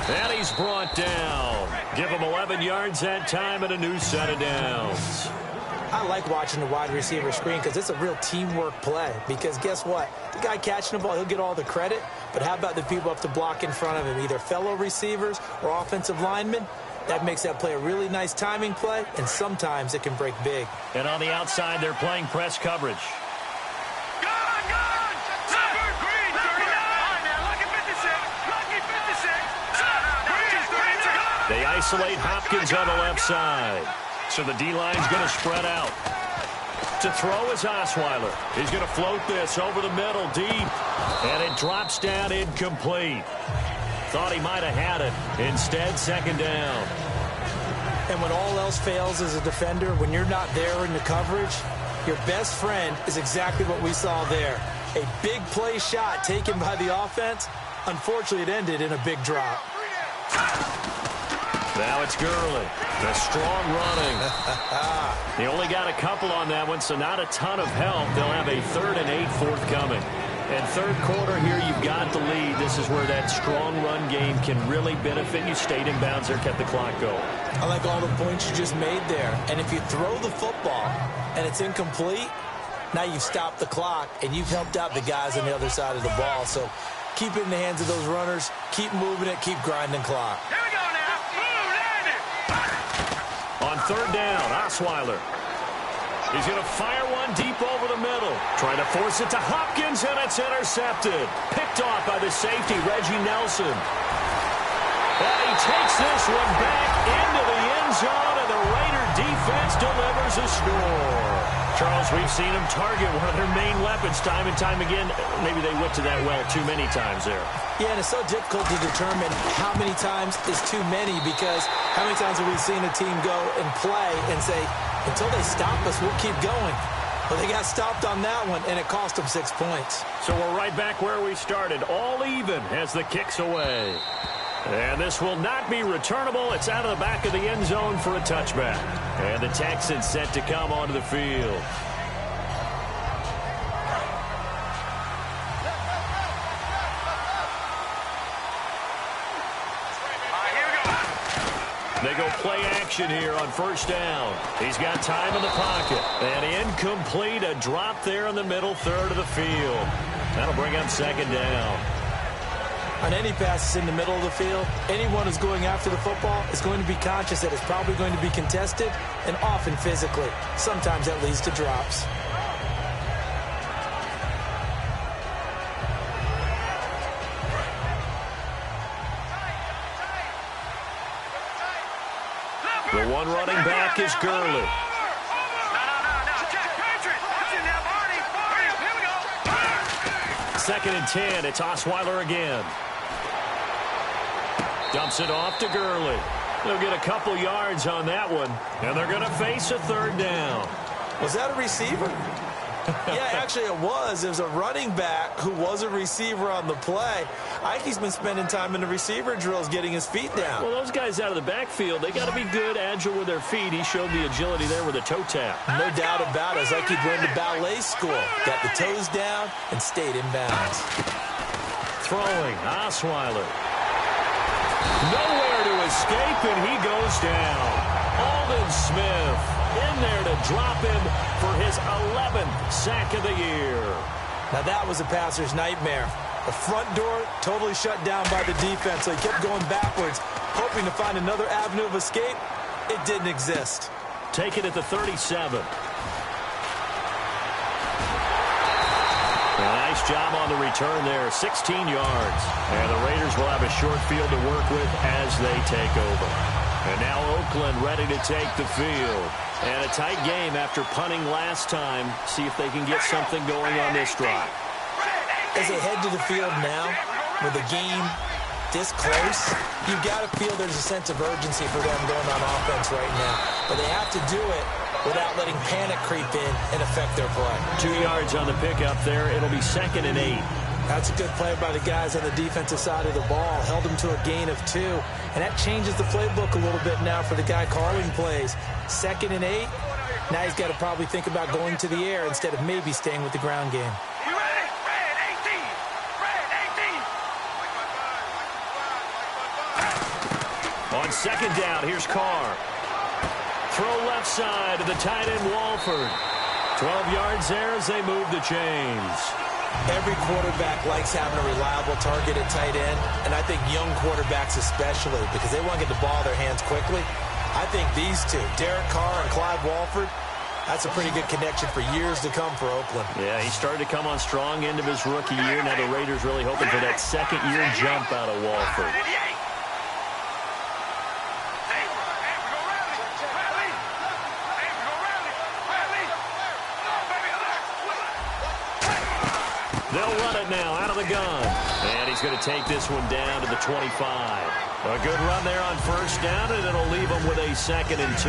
And he's brought down. Give him 11 yards that time and a new set of downs. I like watching the wide receiver screen because it's a real teamwork play. Because guess what? The guy catching the ball, he'll get all the credit. But how about the people up to block in front of him, either fellow receivers or offensive linemen? That makes that play a really nice timing play, and sometimes it can break big. And on the outside, they're playing press coverage. They isolate Hopkins on the left side. So the D-line's going to spread out. To throw is Osweiler. He's going to float this over the middle, deep. And it drops down incomplete. Thought he might have had it. Instead, second down. And when all else fails as a defender, when you're not there in the coverage, your best friend is exactly what we saw there. A big play shot taken by the offense. Unfortunately, it ended in a big drop. Now it's Gurley. The strong running. They only got a couple on that one, so not a ton of help. They'll have a 3rd and 8 forthcoming. And third quarter here, you've got the lead. This is where that strong run game can really benefit you. Stayed in bounds there, kept the clock going. I like all the points you just made there. And if you throw the football and it's incomplete, now you've stopped the clock and you've helped out the guys on the other side of the ball. So keep it in the hands of those runners. Keep moving it. Keep grinding clock. Here we go now. Move, land it. On third down, Osweiler. He's going to fire one deep over the middle. Trying to force it to Hopkins, and it's intercepted. Picked off by the safety, Reggie Nelson. And he takes this one back into the end zone, and the Raider defense delivers a score. Charles, we've seen them target one of their main weapons time and time again. Maybe they went to that well too many times there. Yeah, and it's so difficult to determine how many times is too many, because how many times have we seen a team go and play and say, until they stop us, we'll keep going. Well, they got stopped on that one, and it cost them 6 points. So we're right back where we started, all even as the kick's away. And this will not be returnable. It's out of the back of the end zone for a touchback. And the Texans set to come onto the field. They go play action here on first down. He's got time in the pocket. And incomplete, a drop there in the middle third of the field. That'll bring up second down. On any passes in the middle of the field, anyone who's going after the football is going to be conscious that it's probably going to be contested, and often physically. Sometimes that leads to drops. The one running back is Gurley. Second and 10, it's Osweiler again. Dumps it off to Gurley. They'll get a couple yards on that one, and they're going to face a third down. Was that a receiver? Yeah, actually it was. It was a running back who was a receiver on the play. Ike's been spending time in the receiver drills getting his feet down. Well, those guys out of the backfield, they got to be good, agile with their feet. He showed the agility there with a toe tap. No doubt about it. It's like he went to ballet school. Got the toes down and stayed in bounds. Throwing, Osweiler. Nowhere to escape, and he goes down. Aldon Smith in there to drop him for his 11th sack of the year. Now that was a passer's nightmare. The front door totally shut down by the defense, so he kept going backwards, hoping to find another avenue of escape. It didn't exist. Take it at the 37. Nice job on the return there, 16 yards. And the Raiders will have a short field to work with as they take over. And now Oakland ready to take the field. And a tight game after punting last time. See if they can get something going on this drive. As they head to the field now, with the game this close, you've got to feel there's a sense of urgency for them going on offense right now. But they have to do it without letting panic creep in and affect their play. 2 yards on the pickup there. It'll be 2nd and 8. That's a good play by the guys on the defensive side of the ball. Held them to a gain of 2. And that changes the playbook a little bit now for the guy calling plays. 2nd and 8. Now he's got to probably think about going to the air instead of maybe staying with the ground game. On second down, here's Carr. Throw left side to the tight end, Walford. 12 yards there as they move the chains. Every quarterback likes having a reliable target at tight end, and I think young quarterbacks especially, because they want to get the ball in their hands quickly. I think these two, Derek Carr and Clyde Walford, that's a pretty good connection for years to come for Oakland. Yeah, he started to come on strong end of his rookie year. Now the Raiders really hoping for that second-year jump out of Walford. They'll run it now out of the gun. And he's going to take this one down to the 25. A good run there on first down, and it'll leave him with a 2nd and 2.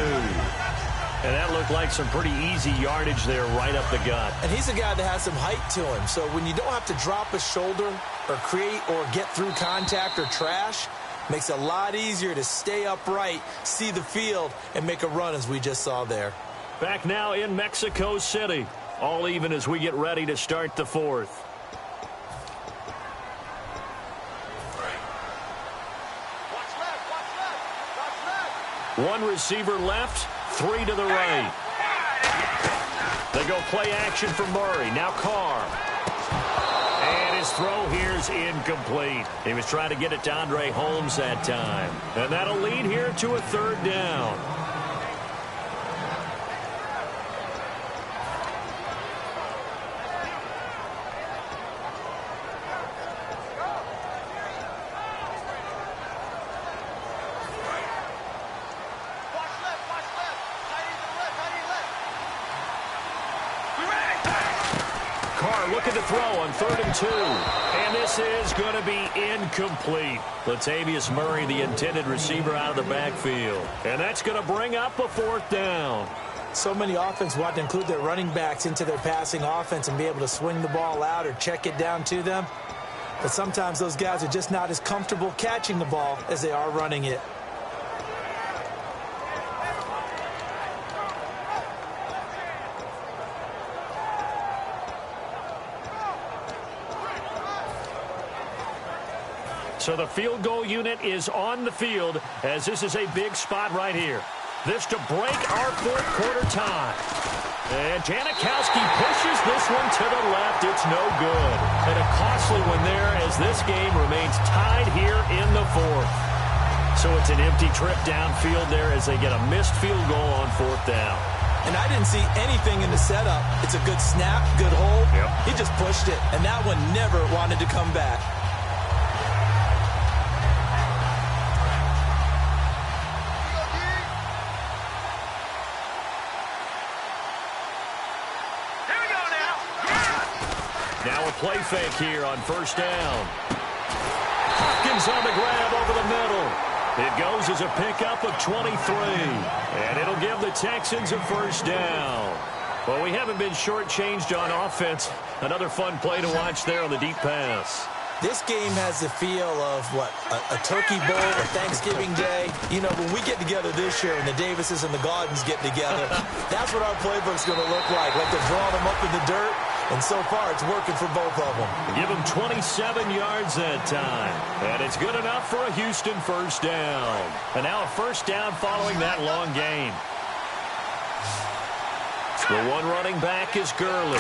And that looked like some pretty easy yardage there right up the gut. And he's a guy that has some height to him. So when you don't have to drop a shoulder or create or get through contact or trash, makes it a lot easier to stay upright, see the field, and make a run as we just saw there. Back now in Mexico City. All even as we get ready to start the fourth. One receiver left, 3 to the right. They go play action for Murray. Now Carr. And his throw here's incomplete. He was trying to get it to Andre Holmes that time. And that'll lead here to a 3rd down. Osweiler looking to throw on 3rd and 2. And this is going to be incomplete. Latavius Murray, the intended receiver, out of the backfield. And that's going to bring up a 4th down. So many offenses want to include their running backs into their passing offense and be able to swing the ball out or check it down to them. But sometimes those guys are just not as comfortable catching the ball as they are running it. So the field goal unit is on the field as this is a big spot right here. This to break our 4th quarter tie. And Janikowski pushes this one to the left. It's no good. And a costly one there as this game remains tied here in the 4th. So it's an empty trip downfield there as they get a missed field goal on 4th down. And I didn't see anything in the setup. It's a good snap, good hold. Yep. He just pushed it, and that one never wanted to come back. Now a play fake here on 1st down. Hopkins on the grab over the middle. It goes as a pickup of 23. And it'll give the Texans a 1st down. Well, we haven't been shortchanged on offense. Another fun play to watch there on the deep pass. This game has the feel of, what, a turkey bowl or Thanksgiving Day. You know, when we get together this year and the Davises and the Gaudens get together, that's what our playbook's going to look like they're drawing them up in the dirt. And so far, it's working for both of them. Give them 27 yards that time. And it's good enough for a Houston 1st down. And now a 1st down following that long gain. The one running back is Gurley.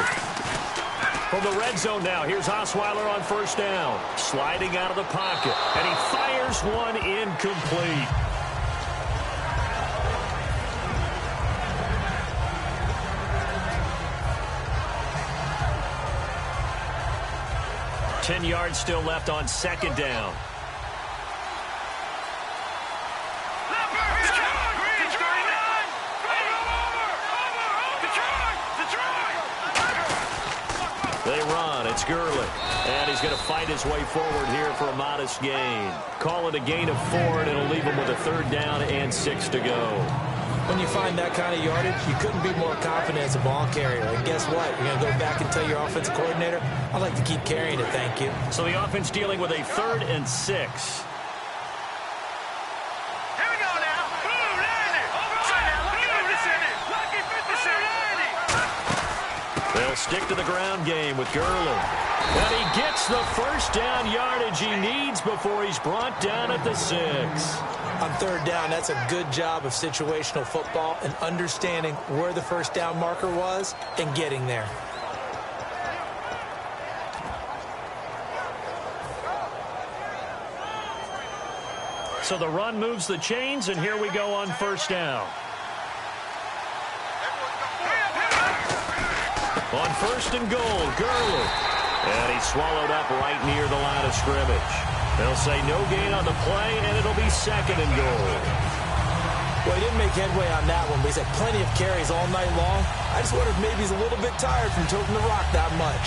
From the red zone now, here's Osweiler on 1st down. Sliding out of the pocket. And he fires one incomplete. Ten yards still left on 2nd down. They run. It's Gurley. And he's going to fight his way forward here for a modest gain. Call it a gain of 4, and it'll leave him with a 3rd down and 6 to go. When you find that kind of yardage, you couldn't be more confident as a ball carrier. And guess what? You're going to go back and tell your offensive coordinator, I'd like to keep carrying it, thank you. So the offense dealing with a 3rd and 6. They'll stick to the ground game with Gurley. And he gets the 1st down yardage he needs before he's brought down at the 6. On 3rd down, that's a good job of situational football and understanding where the 1st down marker was and getting there. So the run moves the chains, and here we go on 1st down. On 1st and goal, Gurley. And he's swallowed up right near the line of scrimmage. They'll say no gain on the play, and it'll be 2nd and goal. Well, he didn't make headway on that one, but he's had plenty of carries all night long. I just wonder if maybe he's a little bit tired from toting the rock that much.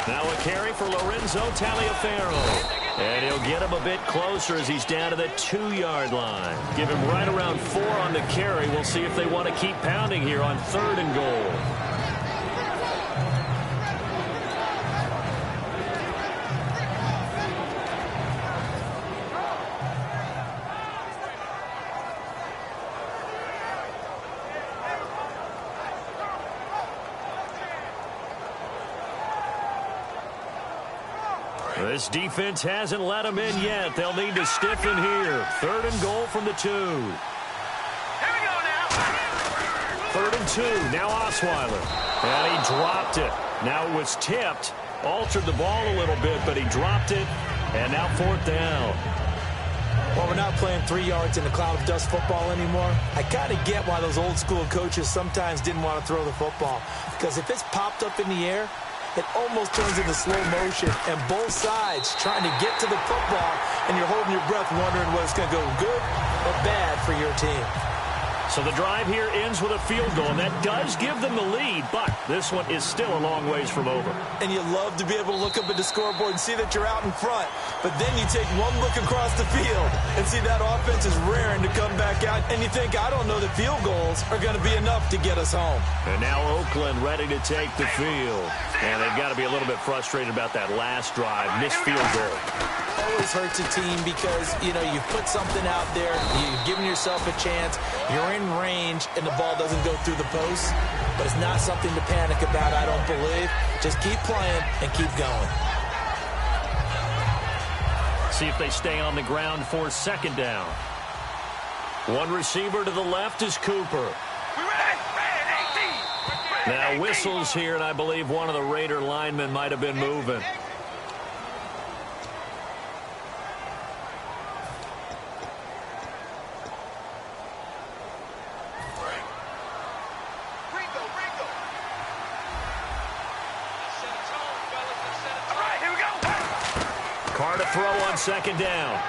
Now a carry for Lorenzo Taliaferro. And he'll get him a bit closer as he's down to the 2-yard line. Give him right around 4 on the carry. We'll see if they want to keep pounding here on 3rd and goal. This defense hasn't let them in yet. They'll need to stiffen here. 3rd and goal from the 2. Here we go now. 3rd and 2. Now Osweiler. And he dropped it. Now it was tipped. Altered the ball a little bit, but he dropped it. And now 4th down. Well, we're not playing 3 yards in a cloud of dust football anymore. I kind of get why those old school coaches sometimes didn't want to throw the football. Because if it's popped up in the air, it almost turns into slow motion, and both sides trying to get to the football, and you're holding your breath wondering whether it's going to go good or bad for your team. So the drive here ends with a field goal, and that does give them the lead, but this one is still a long ways from over. And you love to be able to look up at the scoreboard and see that you're out in front, but then you take one look across the field and see that offense is raring to come back out, and you think, I don't know that field goals are going to be enough to get us home. And now Oakland ready to take the field, and they've got to be a little bit frustrated about that last drive, missed field goal. Always hurts a team because, you know, you put something out there, you've given yourself a chance, you're in range, and the ball doesn't go through the post. But it's not something to panic about, I don't believe. Just keep playing and keep going. See if they stay on the ground for second down. One receiver to the left is Cooper. Now whistles here, and I believe one of the Raider linemen might have been moving. Throw on second down.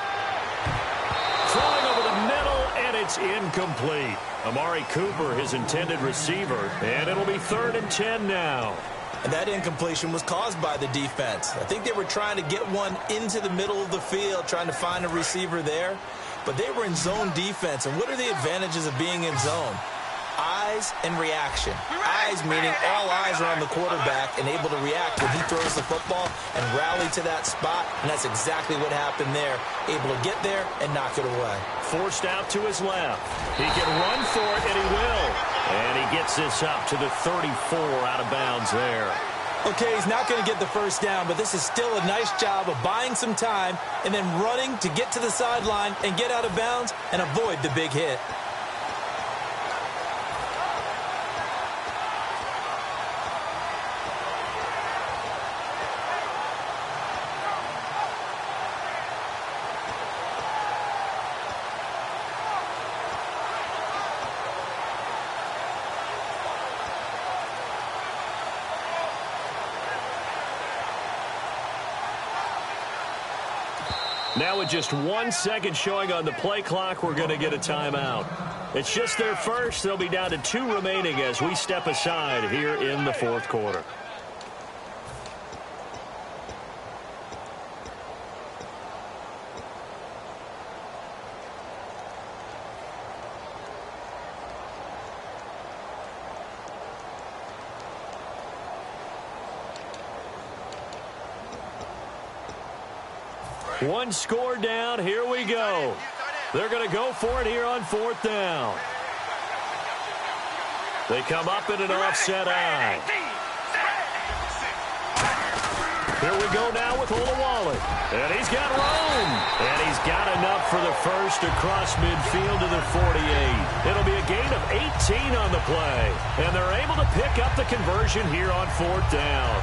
Throwing over the middle, and it's incomplete. Amari Cooper, his intended receiver, and it'll be 3rd and 10 now. And that incompletion was caused by the defense. I think they were trying to get one into the middle of the field, trying to find a receiver there, but they were in zone defense. And what are the advantages of being in zone? Eyes and reaction. Eyes meaning all eyes are on the quarterback and able to react when he throws the football and rally to that spot, and that's exactly what happened there. Able to get there and knock it away. Forced out to his left. He can run for it, and he will. And he gets this up to the 34 out of bounds there. Okay, he's not going to get the first down, but this is still a nice job of buying some time and then running to get to the sideline and get out of bounds and avoid the big hit. Now with just 1 second showing on the play clock, we're going to get a timeout. It's just their first. They'll be down to 2 remaining as we step aside here in the 4th quarter. One score down. Here we go. They're going to go for it here on 4th down. They come up in an offset eye. Here we go now with Olawale. And he's got room. And he's got enough for the first across midfield to the 48. It'll be a gain of 18 on the play. And they're able to pick up the conversion here on 4th down.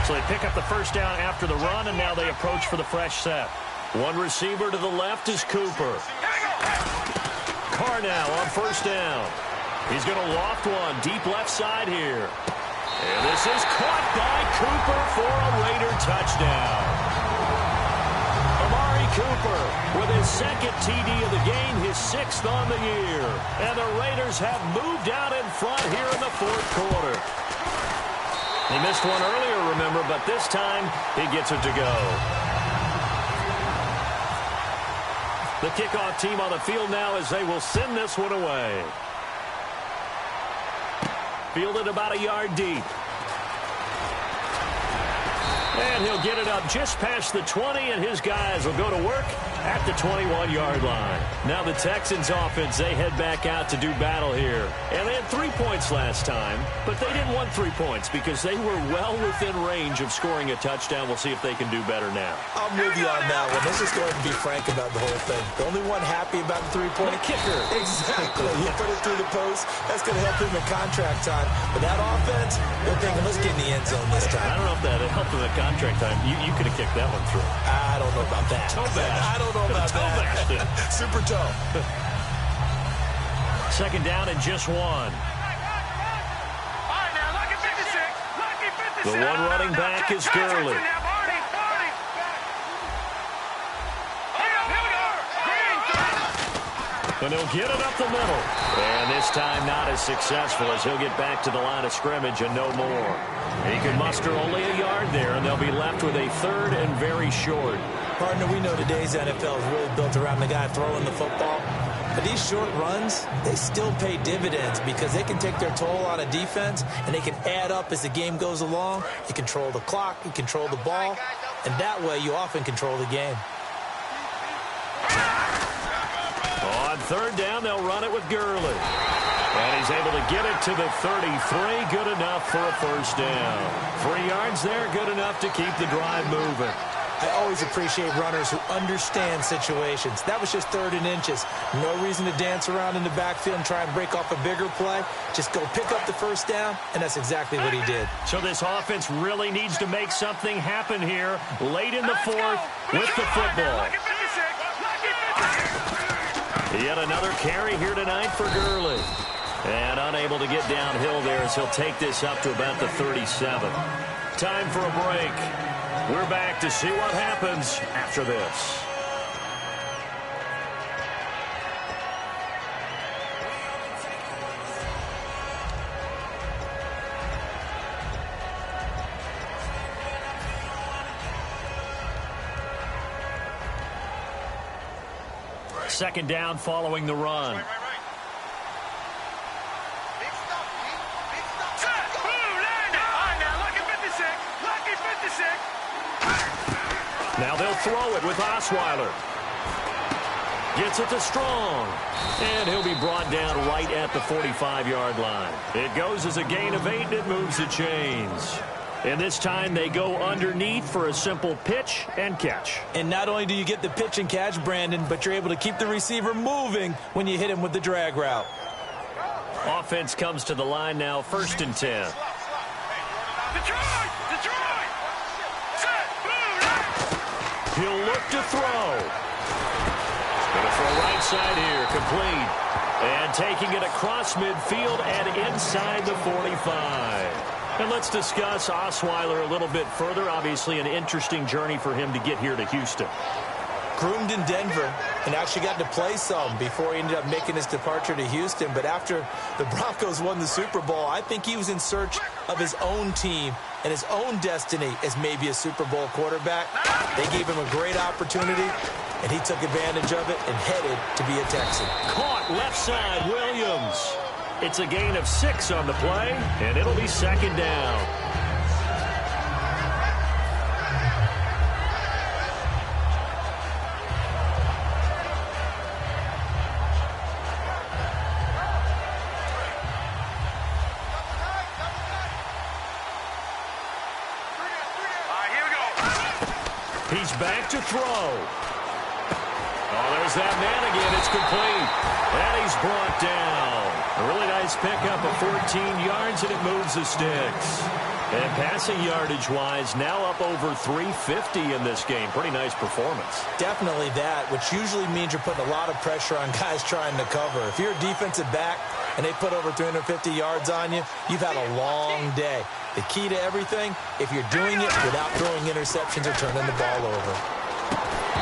So they pick up the first down after the run, and now they approach for the fresh set. One receiver to the left is Cooper. Carr now on first down. He's going to loft one deep left side here. And this is caught by Cooper for a Raider touchdown. Amari Cooper with his 2nd TD of the game, his 6th on the year. And the Raiders have moved out in front here in the 4th quarter. He missed one earlier, remember, but this time he gets it to go. The kickoff team on the field now as they will send this one away. Fielded about a yard deep. And he'll get it up just past the 20, and his guys will go to work at the 21-yard line. Now the Texans offense, they head back out to do battle here. And they had 3 points last time, but they didn't want 3 points because they were well within range of scoring a touchdown. We'll see if they can do better now. I'm with you on that one. Let's just go ahead and be frank about the whole thing. The only one happy about the 3-point kicker. Exactly. You put it through the post. That's going to help him in contract time. But that offense, they're thinking, let's get in the end zone this time. I don't know if that helped him in contract contract time. You could have kicked that one through. I don't know about that. Toe bash. I don't know about that. Super toe. Second down and just one. The one running back is Gurley. And he'll get it up the middle. And this time not as successful as he'll get back to the line of scrimmage and no more. He can muster only a yard there, and they'll be left with a third and very short. Partner, we know today's NFL is really built around the guy throwing the football. But these short runs, they still pay dividends because they can take their toll on a defense, and they can add up as the game goes along. You control the clock, you control the ball, and that way you often control the game. On third down, they'll run it with Gurley. And he's able to get it to the 33. Good enough for a first down. 3 yards there, good enough to keep the drive moving. I always appreciate runners who understand situations. That was just 3rd and inches. No reason to dance around in the backfield and try and break off a bigger play. Just go pick up the first down, and that's exactly what he did. So this offense really needs to make something happen here late in the 4th with the football. Yet another carry here tonight for Gurley. And unable to get downhill there as he'll take this up to about the 37. Time for a break. We're back to see what happens after this. Second down following the run. Now they'll throw it with Osweiler. Gets it to Strong. And he'll be brought down right at the 45-yard line. It goes as a gain of 8, and it moves the chains. And this time they go underneath for a simple pitch and catch. And not only do you get the pitch and catch, Brandon, but you're able to keep the receiver moving when you hit him with the drag route. Offense comes to the line now, 1st and 10. He'll look to throw. Going to throw right side here, complete. And taking it across midfield and inside the 45. And let's discuss Osweiler a little bit further. Obviously an interesting journey for him to get here to Houston. Groomed in Denver and actually got to play some before he ended up making his departure to Houston. But after the Broncos won the Super Bowl, I think he was in search of his own team and his own destiny as maybe a Super Bowl quarterback. They gave him a great opportunity, and he took advantage of it and headed to be a Texan. Caught left side, Williams. It's a gain of 6 on the play, and it'll be second down. He's back to throw. Oh, there's that man again. It's complete. And he's brought down. A really nice pickup of 14 yards, and it moves the sticks. And passing yardage-wise, now up over 350 in this game. Pretty nice performance. Definitely that, which usually means you're putting a lot of pressure on guys trying to cover. If you're a defensive back and they put over 350 yards on you, you've had a long day. The key to everything, if you're doing it without throwing interceptions or turning the ball over.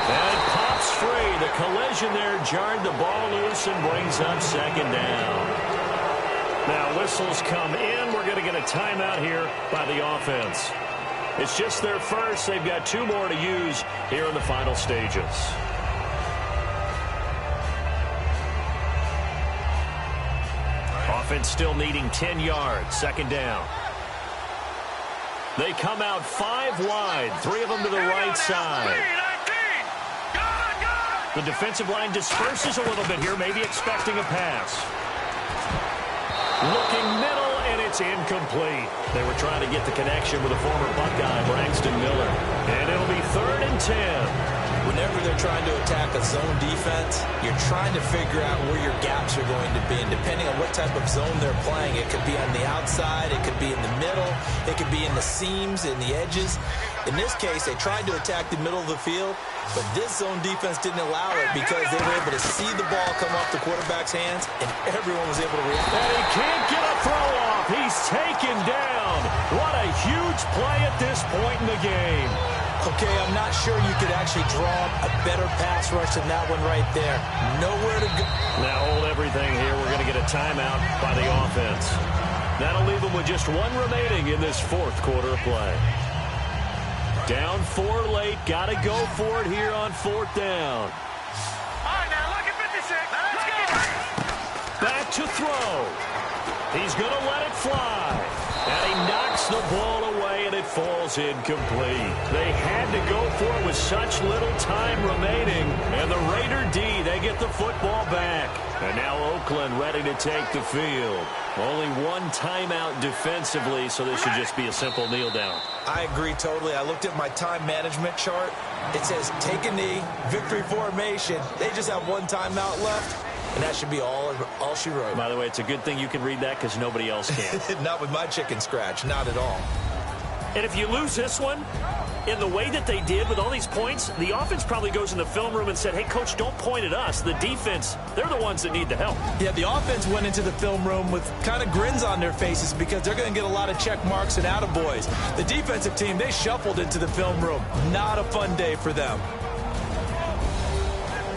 And it pops free. The collision there jarred the ball loose and brings up second down. Now whistles come in. We're going to get a timeout here by the offense. It's just their first. They've got 2 more to use here in the final stages. Offense still needing 10 yards. Second down. They come out 5 wide, 3 of them to the right side. The defensive line disperses a little bit here, maybe expecting a pass. Looking middle, and it's incomplete. They were trying to get the connection with a former Buckeye, Braxton Miller. And it'll be 3rd and 10. Whenever they're trying to attack a zone defense, you're trying to figure out where your gaps are going to be. And depending on what type of zone they're playing, it could be on the outside, it could be in the middle, it could be in the seams, in the edges. In this case, they tried to attack the middle of the field, but this zone defense didn't allow it because they were able to see the ball come off the quarterback's hands, and everyone was able to react. And he can't get a throw off. He's taken down. What a huge play at this point in the game. Okay, I'm not sure you could actually draw a better pass rush than that one right there. Nowhere to go. Now hold everything here. We're going to get a timeout by the offense. That'll leave them with just one remaining in this fourth quarter of play. Down 4 late. Got to go for it here on 4th down. All right, now look at 56. Let's go. Back to throw. He's going to let it fly. And he knocks the ball away, and it falls incomplete. They had to go for it with such little time remaining. And the Raider D, they get the football back. And now Oakland ready to take the field. Only one timeout defensively, so this should just be a simple kneel down. I agree totally. I looked at my time management chart. It says take a knee, victory formation. They just have one timeout left. And that should be all she wrote. By the way, it's a good thing you can read that because nobody else can. Not with my chicken scratch. Not at all. And if you lose this one, in the way that they did with all these points, the offense probably goes in the film room and said, hey, coach, don't point at us. The defense, they're the ones that need the help. Yeah, the offense went into the film room with kind of grins on their faces because they're going to get a lot of check marks and attaboys. The defensive team, they shuffled into the film room. Not a fun day for them.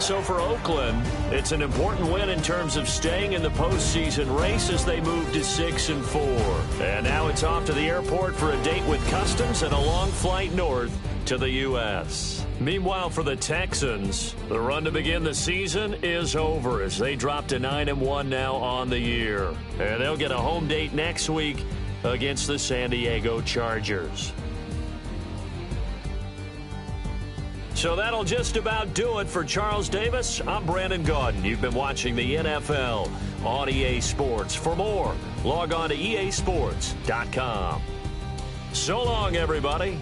So for Oakland, it's an important win in terms of staying in the postseason race as they move to 6-4. And now it's off to the airport for a date with Customs and a long flight north to the U.S. Meanwhile, for the Texans, the run to begin the season is over as they drop to 9-1 now on the year. And they'll get a home date next week against the San Diego Chargers. So that'll just about do it for Charles Davis. I'm Brandon Gaudin. You've been watching the NFL on EA Sports. For more, log on to easports.com. So long, everybody.